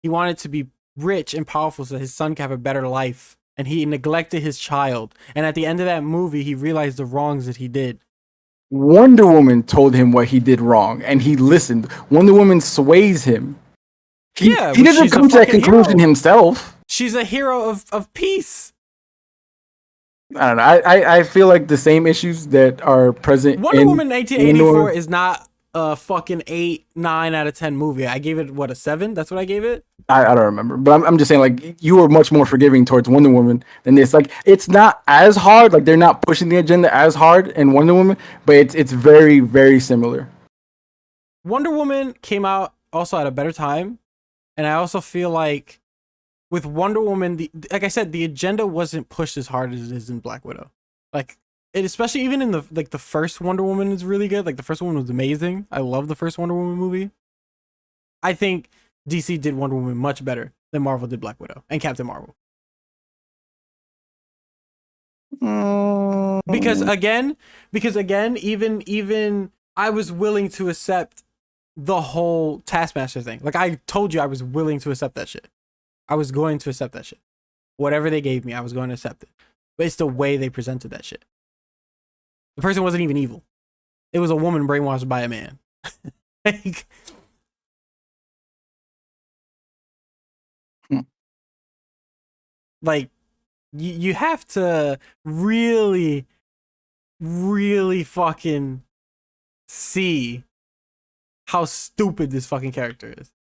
He wanted to be rich and powerful so his son could have a better life. And he neglected his child. And at the end of that movie, he realized the wrongs that he did. Wonder Woman told him what he did wrong, and he listened. Wonder Woman sways him. He doesn't come to that conclusion himself. She's a hero of peace. I don't know. I feel like the same issues that are present Wonder Woman 1984 is not a fucking 8, 9 out of 10 movie. I gave it, what, a 7? That's what I gave it? I don't remember. But I'm just saying, like, you were much more forgiving towards Wonder Woman than this. Like, it's not as hard. Like, they're not pushing the agenda as hard in Wonder Woman, but it's very, very similar. Wonder Woman came out also at a better time. And I also feel like with Wonder Woman, like I said, the agenda wasn't pushed as hard as it is in Black Widow. Like, it, especially even in the first Wonder Woman is really good. Like, the first one was amazing. I love the first Wonder Woman movie. I think DC did Wonder Woman much better than Marvel did Black Widow and Captain Marvel. Because again, even I was willing to accept the whole Taskmaster thing. Like, I told you I was willing to accept that shit. I was going to accept that shit. Whatever they gave me, I was going to accept it. But it's the way they presented that shit. The person wasn't even evil. It was a woman brainwashed by a man. Like, you have to really, really fucking see how stupid this fucking character is.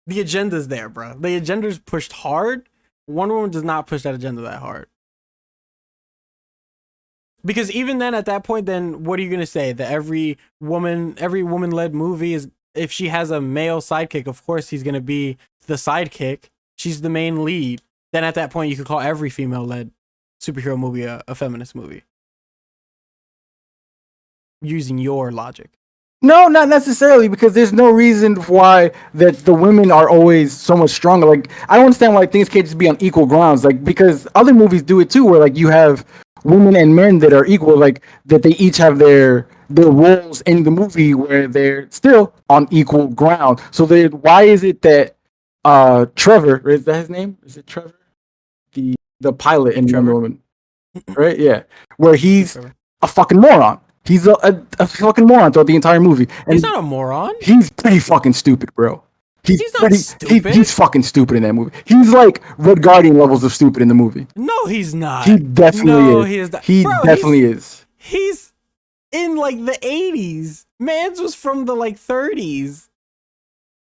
The agenda's there, bro. The agenda's pushed hard. Wonder Woman does not push that agenda that hard. Because even then, at that point, then what are you gonna say? That every woman-led movie is, if she has a male sidekick, of course he's gonna be the sidekick. She's the main lead. Then at that point, you could call every female-led superhero movie a feminist movie. Using your logic. No, not necessarily, because there's no reason why that the women are always so much stronger. Like, I don't understand why things can't just be on equal grounds. Like, because other movies do it too, where like you have women and men that are equal, like that they each have their roles in the movie where they're still on equal ground. So why is it that Trevor, is that his name? Is it Trevor? the pilot in Trevor. Wonder Woman, right? Yeah, where he's Trevor. a fucking moron. He's a fucking moron throughout the entire movie, and He's not a moron. he's pretty fucking stupid, bro. He's not stupid. He's fucking stupid in that movie. He's like Red Guardian levels of stupid in the movie. No, he's not. He definitely no, is. he is not. He Bro, definitely is. He's in like the 80s. Mans was from the like 30s.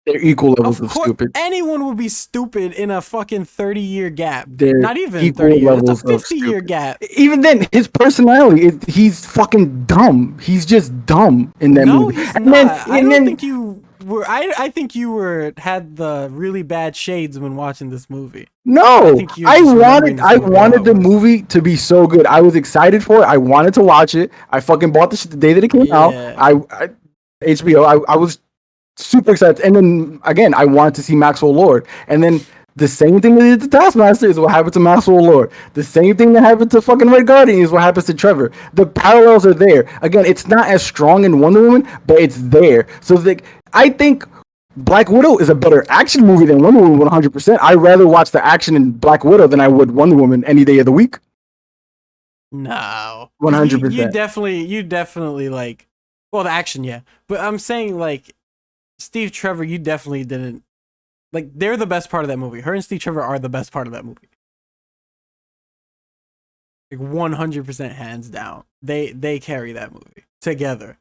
They're equal levels Of of course, stupid. anyone would be stupid in a fucking 30-year gap. They're Not even equal 30 years. levels It's a of 50-year stupid. gap. Even then, his personality is—he's fucking dumb. He's just dumb in that No, movie. he's And not. then, I and don't then, think you were. I think you were had the really bad shades when watching this movie. no, think you're just remembering this I movie wanted a the lot worse. movie to be so good. I was excited for it. I wanted to watch it. I fucking bought the shit the day that it came out. Yeah. I HBO. I was super excited. And then again, I wanted to see Maxwell Lord. And then the same thing that did to Taskmaster is what happened to Maxwell Lord. The same thing that happened to fucking Red Guardian is what happens to Trevor. The parallels are there. Again, it's not as strong in Wonder Woman, but it's there. So I think Black Widow is a better action movie than Wonder Woman 100%. I'd rather watch the action in Black Widow than I would Wonder Woman any day of the week. No, 100%. You definitely like. Well, the action, yeah, but I'm saying like Steve Trevor, you definitely didn't like. They're the best part of that movie. Her and Steve Trevor are the best part of that movie. Like 100% hands down. They carry that movie together.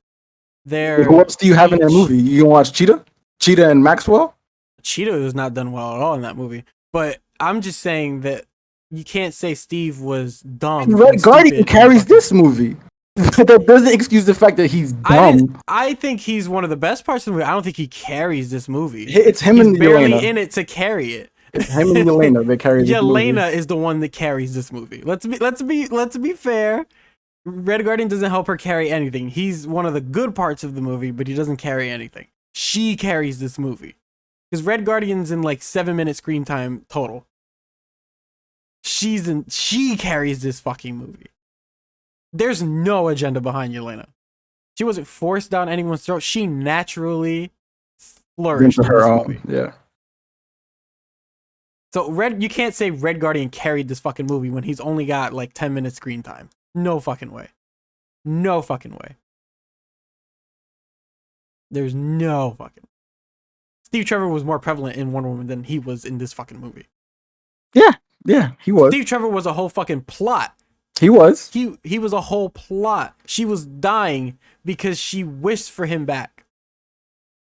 They're Who else do you have in that each- movie? You gonna watch Cheetah and Maxwell? Cheetah was not done well at all in that movie. But I'm just saying that you can't say Steve was dumb. Red and Guardian stupid carries and this movie. That doesn't excuse the fact that he's dumb. I think he's one of the best parts of the movie. I don't think he carries this movie. It's him He's and barely Yelena. in it to carry it. It's him and Yelena that carry this movie. Yelena is the one that carries this movie. Let's be fair. Red Guardian doesn't help her carry anything. He's one of the good parts of the movie, but he doesn't carry anything. She carries this movie. Because Red Guardian's in like 7-minute screen time total. She carries this fucking movie. There's no agenda behind Yelena. She wasn't forced down anyone's throat. She naturally flourished Into in her this own, movie. yeah. So you can't say Red Guardian carried this fucking movie when he's only got like 10 minutes screen time. No fucking way. No fucking way. There's no fucking. Steve Trevor was more prevalent in Wonder Woman than he was in this fucking movie. Yeah, he was. Steve Trevor was a whole fucking plot. He was. He was a whole plot. She was dying because she wished for him back.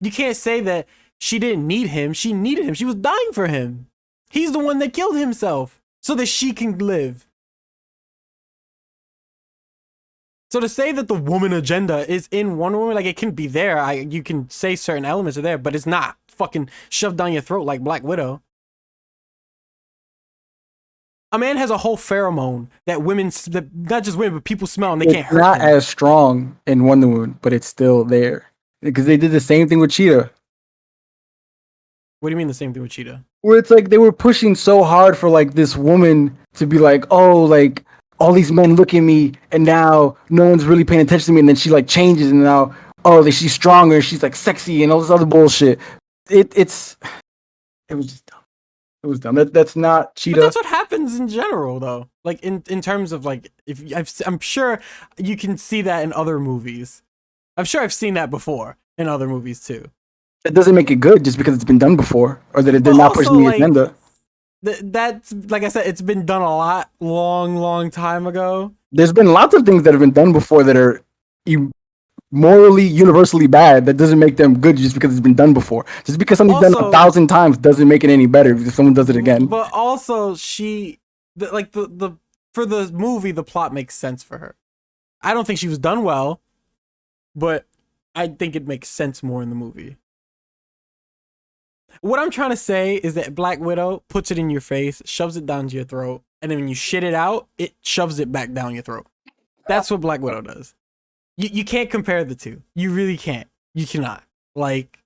You can't say that she didn't need him. She needed him. She was dying for him. He's the one that killed himself so that she can live. So to say that the woman agenda is in Wonder Woman, like it can be there. You can say certain elements are there, but it's not fucking shoved down your throat like Black Widow. A man has a whole pheromone that not just women, but people smell and they can't It's hurt not him. as strong in Wonder Woman, but it's still there. Because they did the same thing with Cheetah. What do you mean the same thing with Cheetah? Where it's like they were pushing so hard for like this woman to be like, oh, like all these men look at me and now no one's really paying attention to me, and then she like changes and now she's stronger, she's like sexy and all this other bullshit. It was just dumb. It was dumb. That's not But Cheetah. that's what happens in general, though. Like in terms of like, I'm sure you can see that in other movies. I'm sure I've seen that before in other movies too. It doesn't make it good just because it's been done before, or that they're But not pushing also, the like, agenda. That's like I said, it's been done a lot, long time ago. There's been lots of things that have been done before that are morally universally bad. That doesn't make them good just because it's been done before. Just because something's done Also- 1,000 times doesn't make it any better if someone does it again. But also, the for the movie, the plot makes sense for her. I don't think she was done well, but I think it makes sense more in the movie. What I'm trying to say is that Black Widow puts it in your face, shoves it down your throat, and then when you shit it out, it shoves it back down your throat. That's what Black Widow does. You can't compare the two. You really can't. You cannot. Like,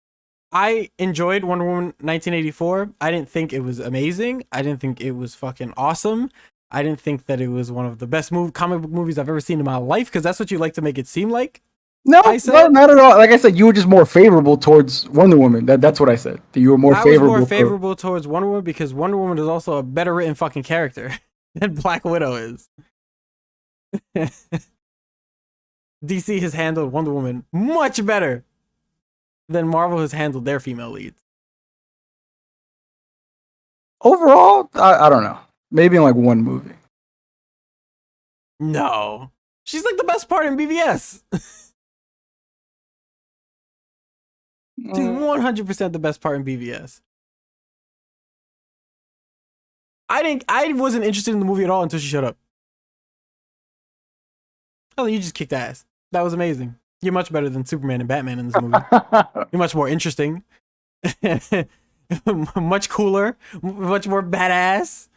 I enjoyed Wonder Woman 1984. I didn't think it was amazing. I didn't think it was fucking awesome. I didn't think that it was one of the best comic book movies I've ever seen in my life, because that's what you like to make it seem like. No, I said- no, not at all. Like I said, you were just more favorable towards Wonder Woman. That's what I said. That you were more I was favorable. more favorable towards Wonder Woman because Wonder Woman is also a better written fucking character. than Black Widow is. DC has handled Wonder Woman much better than Marvel has handled their female leads. Overall, I don't know. Maybe in like one movie. No. She's like the best part in BVS. She's 100% the best part in BVS. I wasn't interested in the movie at all until she showed up. Oh, you just kicked ass. That was amazing. You're much better than Superman and Batman in this movie. You're much more interesting. Much cooler. Much more badass.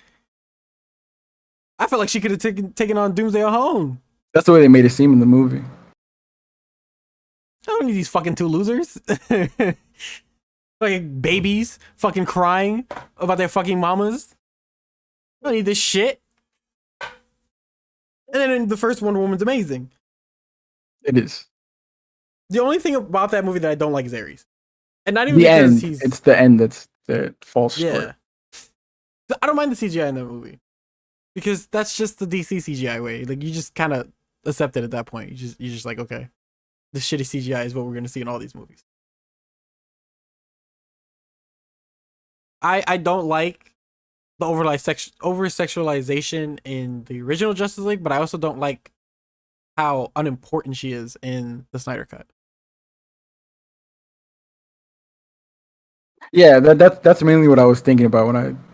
I felt like she could have taken on Doomsday alone. That's the way they made it seem in the movie. I don't need these fucking two losers. Fucking babies fucking crying about their fucking mamas. I don't need this shit. And then the first Wonder Woman's amazing. It is. The only thing about that movie that I don't like is Ares. And not even The because end. he's... It's the end that falls short. Yeah. I don't mind the CGI in that movie. Because that's just the DC CGI way. Like, you just kind of accept it at that point. You're just like, okay, this shitty CGI is what we're going to see in all these movies. I don't like the over sexualization in the original Justice League, but I also don't like how unimportant she is in the Snyder Cut. Yeah, that's mainly what I was thinking about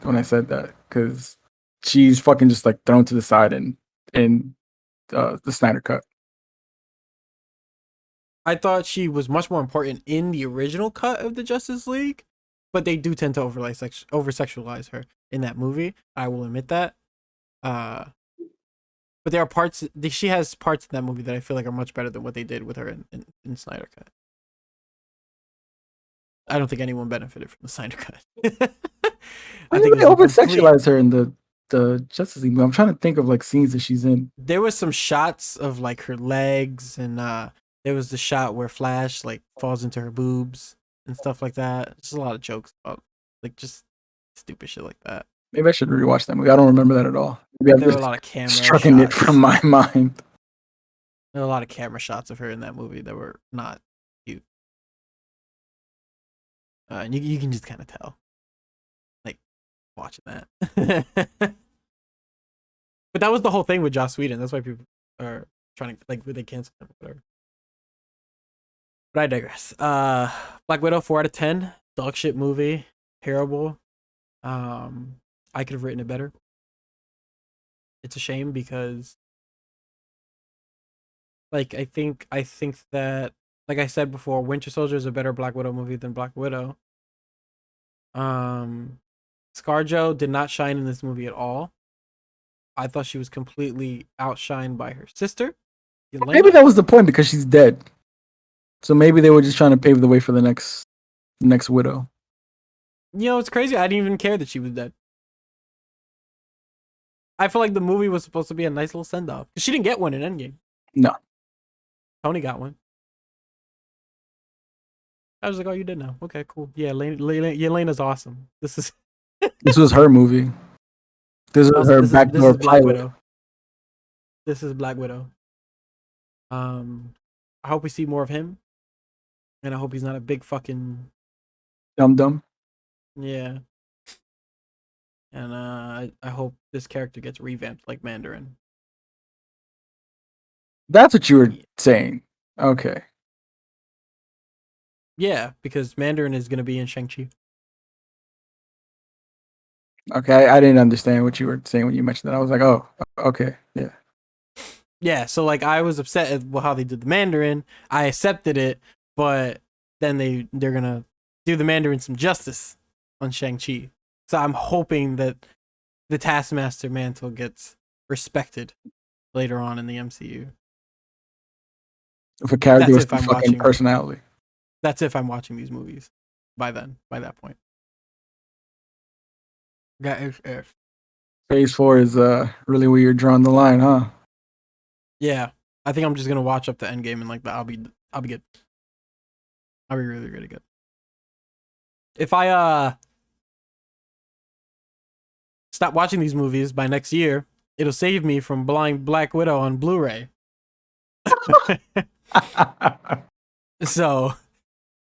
when I said that, because she's fucking just like thrown to the side in the Snyder Cut. I thought she was much more important in the original cut of the Justice League, but they do tend to over sexualize her in that movie. I will admit that. But there are parts she has parts in that movie that I feel like are much better than what they did with her in Snyder Cut. I don't think anyone benefited from the Snyder Cut. I think they over sexualized her in the Justice League movie. I'm trying to think of like scenes that she's in. There was some shots of like her legs, and there was the shot where Flash like falls into her boobs and stuff like that. Just a lot of jokes about like just stupid shit like that. Maybe I should rewatch that movie. I don't remember that at all. Maybe There were a lot of camera stricken shots. it from my mind. There were a lot of camera shots of her in that movie that were not cute. And you can just kind of tell, like, watching that. But that was the whole thing with Joss Whedon. That's why people are trying to, like, they cancel him or whatever. But I digress. Black Widow, 4 out of 10. Dog shit movie. Terrible. I could have written it better. It's a shame because, like, I think that, like I said before, Winter Soldier is a better Black Widow movie than Black Widow. ScarJo did not shine in this movie at all. I thought she was completely outshined by her sister. Yelena. Maybe that was the point, because she's dead. So maybe they were just trying to pave the way for the next Widow. You know, it's crazy. I didn't even care that she was dead. I feel like the movie was supposed to be a nice little send-off. She didn't get one in Endgame. No. Tony got one. I was like, oh, you did now. Okay, cool. Yeah, Yelena's awesome. This was her movie. This was her backdoor Black pilot. Widow. This is Black Widow. I hope we see more of him. And I hope he's not a big fucking Dum. yeah. And I hope this character gets revamped like Mandarin. That's what you were saying. Okay. Yeah, because Mandarin is gonna be in Shang-Chi. Okay, I didn't understand what you were saying when you mentioned that. I was like, oh, okay, yeah. Yeah, so like I was upset at how they did the Mandarin. I accepted it, but then they're gonna do the Mandarin some justice on Shang-Chi. So I'm hoping that the Taskmaster mantle gets respected later on in the MCU. If a character That's with if I'm fucking watching. personality. That's if I'm watching these movies by that point. If. Phase 4 is really where you're drawing the line, huh? Yeah, I think I'm just gonna watch up the Endgame and like I'll be good. I'll be really, really good. If I stop watching these movies by next year, It'll save me from buying Black Widow on Blu-ray. So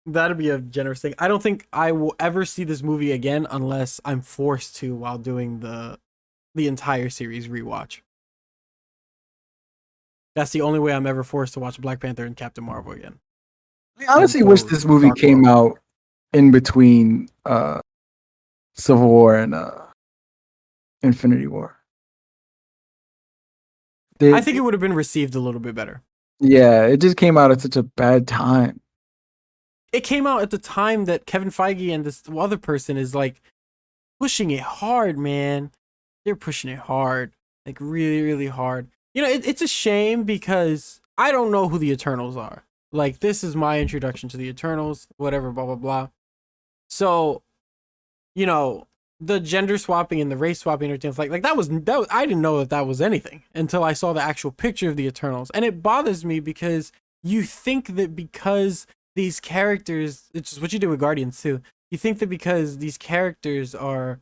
that'd be a generous thing. I don't think I will ever see this movie again unless I'm forced to while doing the entire series rewatch. That's the only way I'm ever forced to watch Black Panther and Captain Marvel again. I honestly wish this movie came out in between Civil War and Infinity War. I think it would have been received a little bit better. Yeah, it just came out at such a bad time. It came out at the time that Kevin Feige and this other person is like pushing it hard, man. They're pushing it hard, like really, really hard. You know, it's a shame because I don't know who the Eternals are. Like, this is my introduction to the Eternals, whatever, blah, blah, blah. So, you know, the gender swapping and the race swapping and everything, like that was I didn't know that was anything until I saw the actual picture of the Eternals. And it bothers me because you think that because these characters, it's just what you do with Guardians too. You think that because these characters are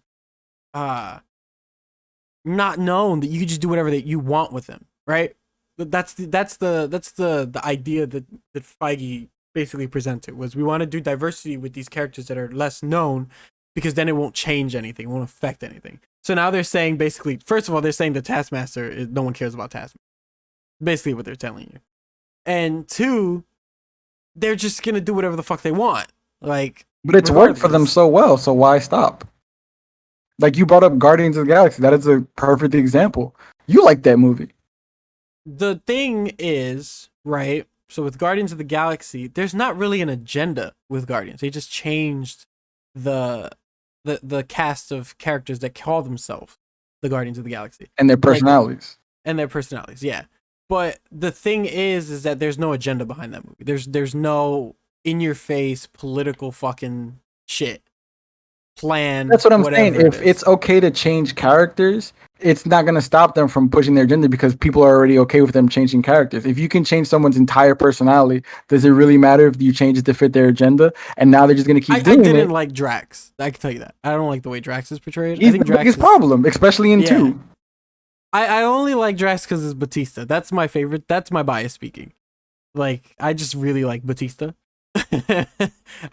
not known, that you can just do whatever that you want with them, right? That's the idea that Feige basically presented, was we want to do diversity with these characters that are less known because then it won't change anything, it won't affect anything. So now they're saying basically, first of all, they're saying the Taskmaster, no one cares about Taskmaster. Basically what they're telling you. And two, they're just gonna do whatever the fuck they want. Like, but it's worked for them so well, so why stop? Like, you brought up Guardians of the Galaxy. That is a perfect example. You like that movie. The thing is, right, so with Guardians of the Galaxy, there's not really an agenda with Guardians. They just changed the cast of characters that call themselves the Guardians of the Galaxy. And their personalities. Yeah. But the thing is that there's no agenda behind that movie. There's no in-your-face political fucking shit plan. That's what I'm saying. If it's okay to change characters, it's not going to stop them from pushing their agenda because people are already okay with them changing characters. If you can change someone's entire personality, does it really matter if you change it to fit their agenda? And now they're just going to keep doing it. I didn't like Drax. I can tell you that. I don't like the way Drax is portrayed. He's the biggest problem, especially in 2. I only like Drax because it's Batista. That's my favorite. That's my bias speaking. Like, I just really like Batista. I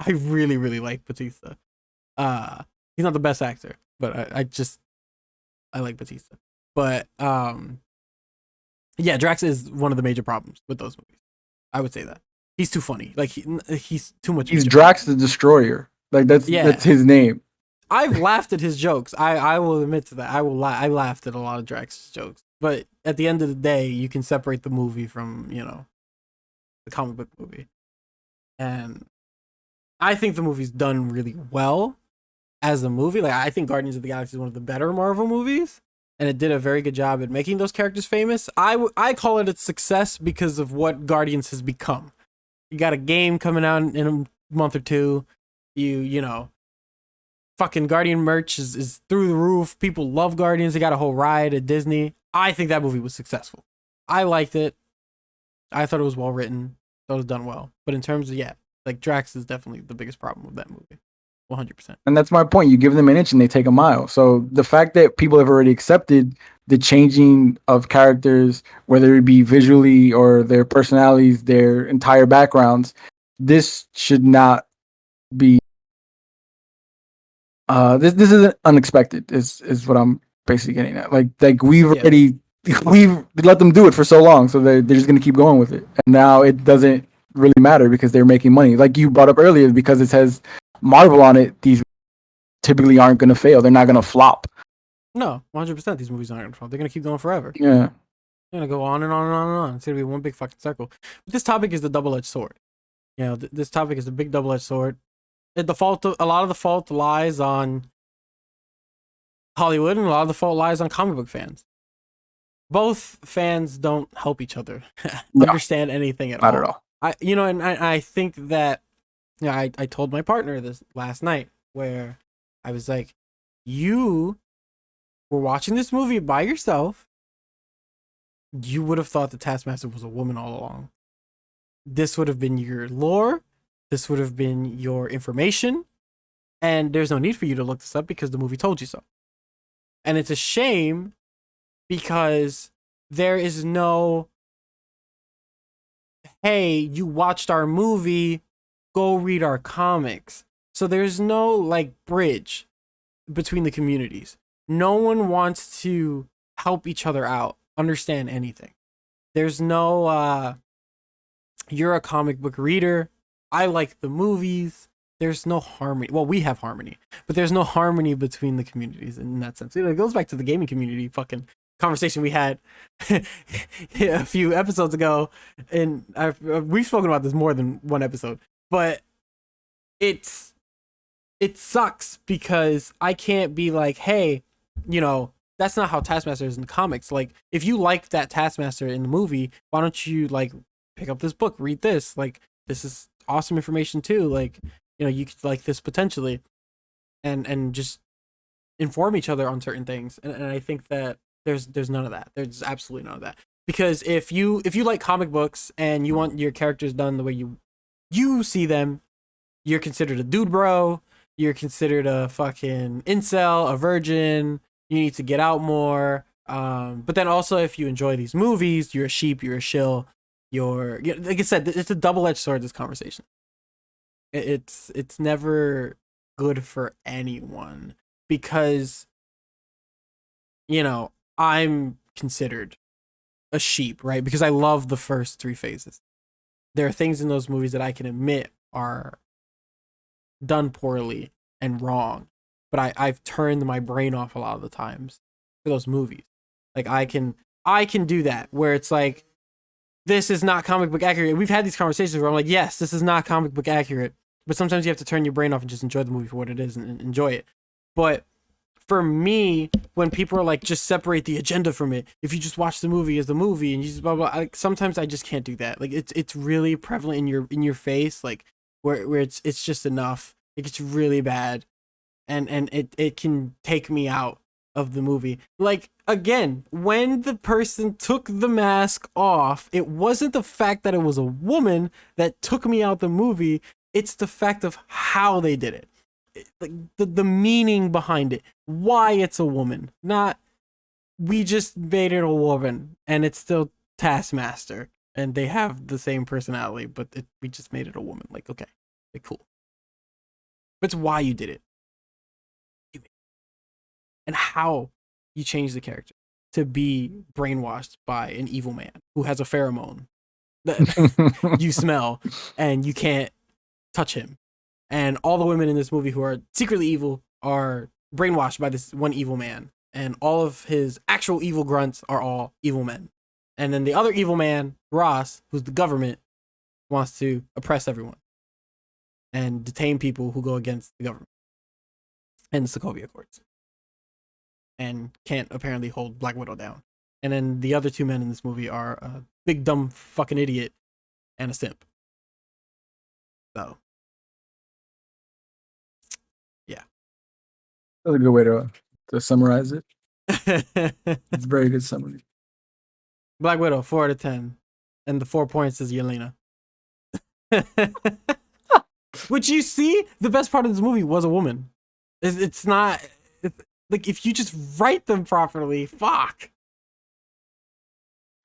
really, really like Batista. He's not the best actor, but I like Batista. But yeah, Drax is one of the major problems with those movies. I would say that he's too funny. Like, he's too much. He's Drax the Destroyer. Like, that's his name. I've laughed at his jokes. I will admit to that. I laughed at a lot of Drax's jokes. But at the end of the day, you can separate the movie from, you know, the comic book movie. And I think the movie's done really well as a movie. Like, I think Guardians of the Galaxy is one of the better Marvel movies, and it did a very good job at making those characters famous. I call it a success because of what Guardians has become. You got a game coming out in a month or two. You know, fucking Guardian merch is through the roof. People love Guardians. They got a whole ride at Disney. I think that movie was successful. I liked it. I thought it was well written. Thought it was done well. But in terms of, like, Drax is definitely the biggest problem with that movie. 100%. And that's my point. You give them an inch and they take a mile. So the fact that people have already accepted the changing of characters, whether it be visually or their personalities, their entire backgrounds, this should not be this isn't unexpected is what I'm basically getting at. Like we've let them do it for so long, so they're just gonna keep going with it. And now it doesn't really matter because they're making money. Like you brought up earlier, because it says Marvel on it, these typically aren't gonna fail. They're not gonna flop. No, 100%. These movies aren't gonna flop. They're gonna keep going forever. Yeah, they're gonna go on and on and on and on. It's gonna be one big fucking circle. But this topic is the double-edged sword. You know, this topic is the big double-edged sword. A lot of the fault lies on Hollywood, and a lot of the fault lies on comic book fans. Both fans don't help each other understand anything at all. Not at all. I think that, I told my partner this last night, where I was like, you were watching this movie by yourself. You would have thought the Taskmaster was a woman all along. This would have been your lore. This would have been your information. And there's no need for you to look this up because the movie told you so. And it's a shame because there is no, hey, you watched our movie, go read our comics. So there's no like bridge between the communities. No one wants to help each other out, understand anything. There's no you're a comic book reader, I like the movies. There's no harmony. Well, we have harmony, but there's no harmony between the communities in that sense. It goes back to the gaming community fucking conversation we had a few episodes ago, and we've spoken about this more than one episode. But it sucks because I can't be like, hey, that's not how Taskmaster is in the comics. Like, if you like that Taskmaster in the movie, why don't you like pick up this book, read this? Like, this is awesome information too. Like, you could like this potentially, and just inform each other on certain things. And I think that there's none of that. There's absolutely none of that. Because if you like comic books and you want your characters done the way you see them, you're considered a dude bro. You're considered a fucking incel, a virgin. You need to get out more. But then also, if you enjoy these movies, you're a sheep. You're a shill. Like I said, it's a double-edged sword. This conversation. It's never good for anyone because I'm considered a sheep, right? Because I love the first three phases. There are things in those movies that I can admit are done poorly and wrong, but I've turned my brain off a lot of the times for those movies. Like I can do that where it's like, this is not comic book accurate. We've had these conversations where I'm like, yes, this is not comic book accurate, but sometimes you have to turn your brain off and just enjoy the movie for what it is and enjoy it. But for me, when people are like, just separate the agenda from it, if you just watch the movie as the movie and you just blah blah, sometimes I just can't do that. Like it's really prevalent in your face, like where it's just enough. It gets really bad, and it can take me out of the movie. Like again, when the person took the mask off, it wasn't the fact that it was a woman that took me out the movie. It's the fact of how they did it. Like the meaning behind it, why it's a woman, not we just made it a woman and it's still Taskmaster and they have the same personality, but we just made it a woman. Like, okay, cool. But it's why you did it and how you changed the character to be brainwashed by an evil man who has a pheromone that you smell and you can't touch him. And all the women in this movie who are secretly evil are brainwashed by this one evil man. And all of his actual evil grunts are all evil men. And then the other evil man, Ross, who's the government, wants to oppress everyone and detain people who go against the government and the Sokovia Accords. And can't apparently hold Black Widow down. And then the other two men in this movie are a big dumb fucking idiot and a simp. So That's a good way to summarize it. It's a very good summary. Black Widow, 4 out of 10. And the 4 points is Yelena. Which you see, the best part of this movie was a woman. It's not... like, if you just write them properly, fuck.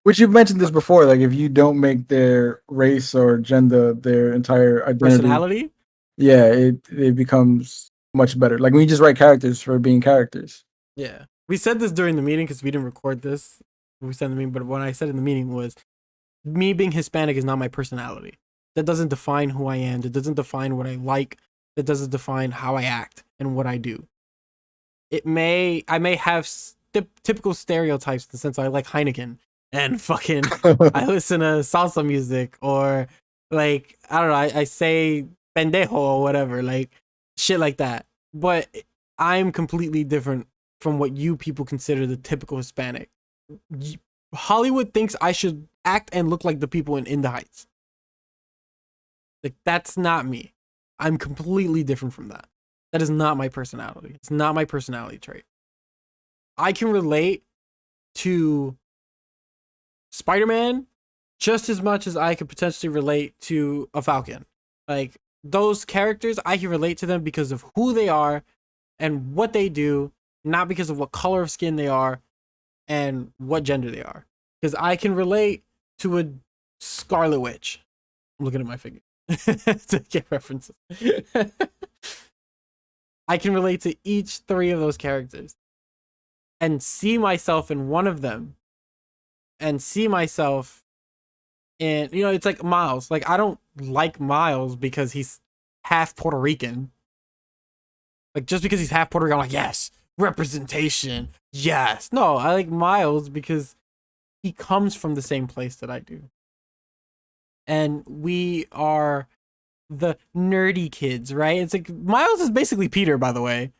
Which you've mentioned this before, like, if you don't make their race or gender their entire identity... Personality? Yeah, it becomes much better. Like, when you just write characters for being characters. Yeah. We said this during the meeting because we didn't record this. We said in the meeting, but what I said in the meeting was, me being Hispanic is not my personality. That doesn't define who I am. That doesn't define what I like. That doesn't define how I act and what I do. I may have typical stereotypes in the sense I like Heineken and fucking I listen to salsa music, or like, I don't know, I say pendejo or whatever, like shit like that. But I'm completely different from what you people consider the typical Hispanic. Hollywood thinks I should act and look like the people in the Heights. Like, that's not me. I'm completely different from that. That is not my personality. It's not my personality trait. I can relate to Spider-Man just as much as I could potentially relate to a Falcon. Like, those characters, I can relate to them because of who they are and what they do, not because of what color of skin they are and what gender they are. Because I can relate to a Scarlet Witch. I'm looking at my finger to get references. I can relate to each three of those characters and see myself in one of them and see myself in, it's like Miles. Like, I don't like Miles because he's half Puerto Rican. Like, just because he's half Puerto Rican, I'm like, yes, representation, yes. No, I like Miles because he comes from the same place that I do. And we are the nerdy kids, right? It's like, Miles is basically Peter, by the way.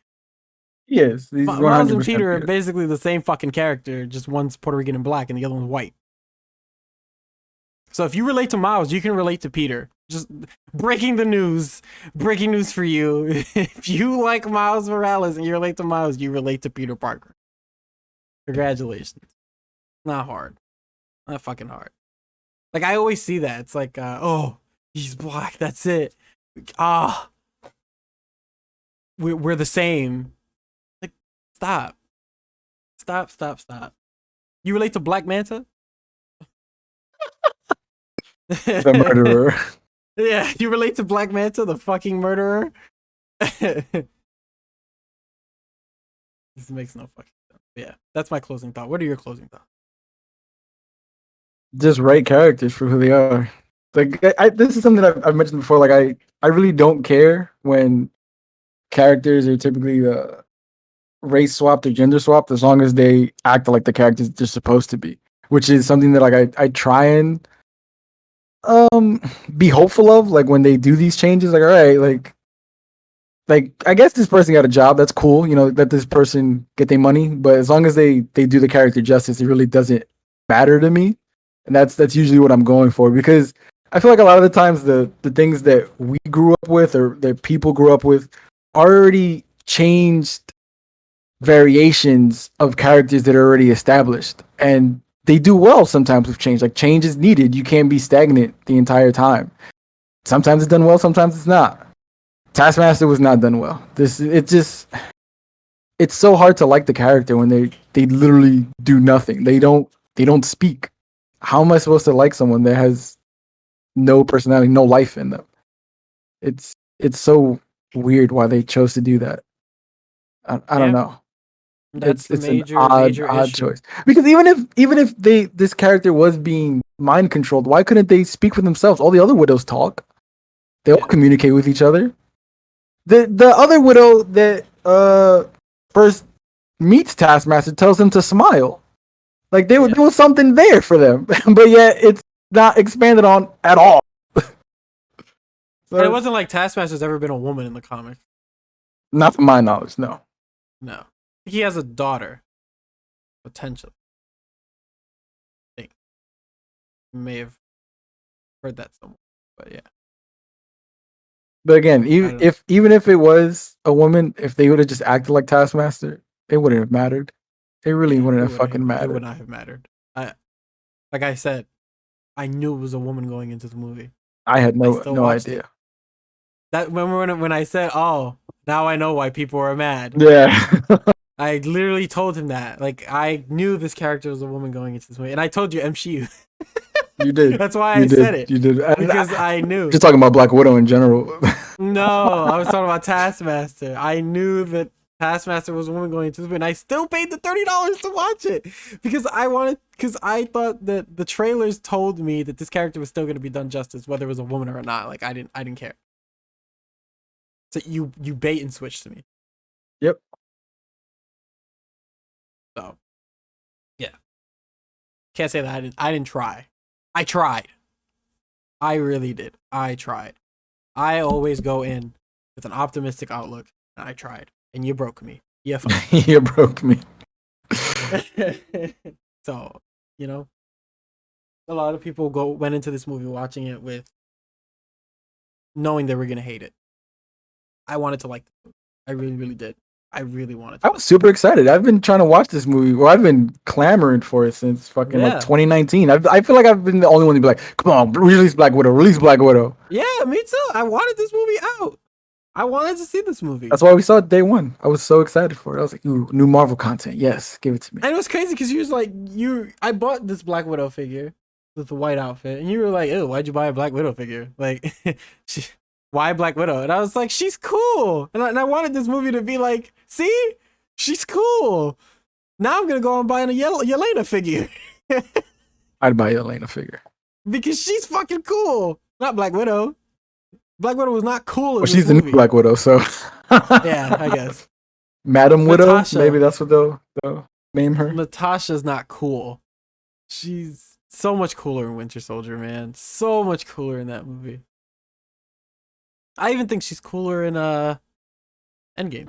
Yes, he's Miles and 100% Peter are Peter. basically the same fucking character, just one's Puerto Rican and black and the other one's white. So if you relate to Miles, you can relate to Peter. Just breaking news for you. If you like Miles Morales and you relate to Miles, you relate to Peter Parker. Congratulations. Not hard. Not fucking hard. Like, I always see that. It's like, oh, he's black. That's it. We're the same. Like, stop. You relate to Black Manta? The murderer. Yeah, you relate to Black Manta, the fucking murderer? This makes no fucking sense. Yeah, that's my closing thought. What are your closing thoughts? Just write characters for who they are. Like, this is something I've mentioned before. Like, I really don't care when characters are typically race swapped or gender swapped, as long as they act like the characters they're supposed to be, which is something that like I try and be hopeful of. Like, when they do these changes, like, all right, like I guess this person got a job, that's cool, let this person get their money, but as long as they do the character justice, it really doesn't matter to me. And that's usually what I'm going for, because I feel like a lot of the times the things that we grew up with or that people grew up with are already changed variations of characters that are already established, and they do well sometimes with change. Like, change is needed. You can't be stagnant the entire time. Sometimes it's done well, sometimes it's not. Taskmaster was not done well. It's so hard to like the character when they literally do nothing. They don't speak. How am I supposed to like someone that has no personality, no life in them? It's so weird why they chose to do that. I don't know. That's It's major an odd issue. choice. Because even if this character was being mind controlled, why couldn't they speak for themselves? All the other widows talk. They all communicate with each other. The other widow that first meets Taskmaster tells him to smile. Like, there was something there for them, but yet it's not expanded on at all. And it wasn't like Taskmaster's ever been a woman in the comic. Not from my knowledge, no. No. He has a daughter. Potentially. I think. You may have heard that somewhere. But yeah. But again, even if it was a woman, if they would have just acted like Taskmaster, it wouldn't have mattered. It really wouldn't have fucking mattered. It would not have mattered. Like I said, I knew it was a woman going into the movie. I had no idea. That when I said, "Oh, now I know why people are mad." Yeah. I literally told him that. Like, I knew this character was a woman going into this movie, and I told you MCU. You did. That's why I said it. You did. Because I knew. Just talking about Black Widow in general. No, I was talking about Taskmaster. I knew that Taskmaster was a woman going into this movie, and I still paid the $30 to watch it because I thought that the trailers told me that this character was still going to be done justice, whether it was a woman or not. Like, I didn't care. So you bait and switch to me. Yep. So, yeah. Can't say that I didn't try. I tried. I really did. I tried. I always go in with an optimistic outlook, and I tried. And you broke me. Yeah, you broke me. So, a lot of people went into this movie watching it with knowing they were gonna hate it. I wanted to like the movie. I really, really did. I really wanted to. I was super excited. I've been trying to watch this movie. Well, I've been clamoring for it since fucking like 2019. I feel like I've been the only one to be like, come on, release Black Widow, release Black Widow. Yeah, me too. I wanted this movie out. I wanted to see this movie. That's why we saw it day one. I was so excited for it. I was like, ooh, new Marvel content. Yes, give it to me. And it was crazy because you was like, I bought this Black Widow figure with the white outfit, and you were like, "Ew, why'd you buy a Black Widow figure? Like, why Black Widow?" And I was like, "She's cool," and I wanted this movie to be like, "See, she's cool." Now I'm gonna go and buy a Yelena figure I'd buy Elena figure. because she's fucking cool. Not Black Widow. Black Widow was not cool in Well, this she's the movie. new Black Widow, so Yeah, I guess. Madam Widow. Natasha. Maybe that's what they'll name her. Natasha's not cool. She's so much cooler in Winter Soldier, man. So much cooler in that movie. I even think she's cooler in Endgame.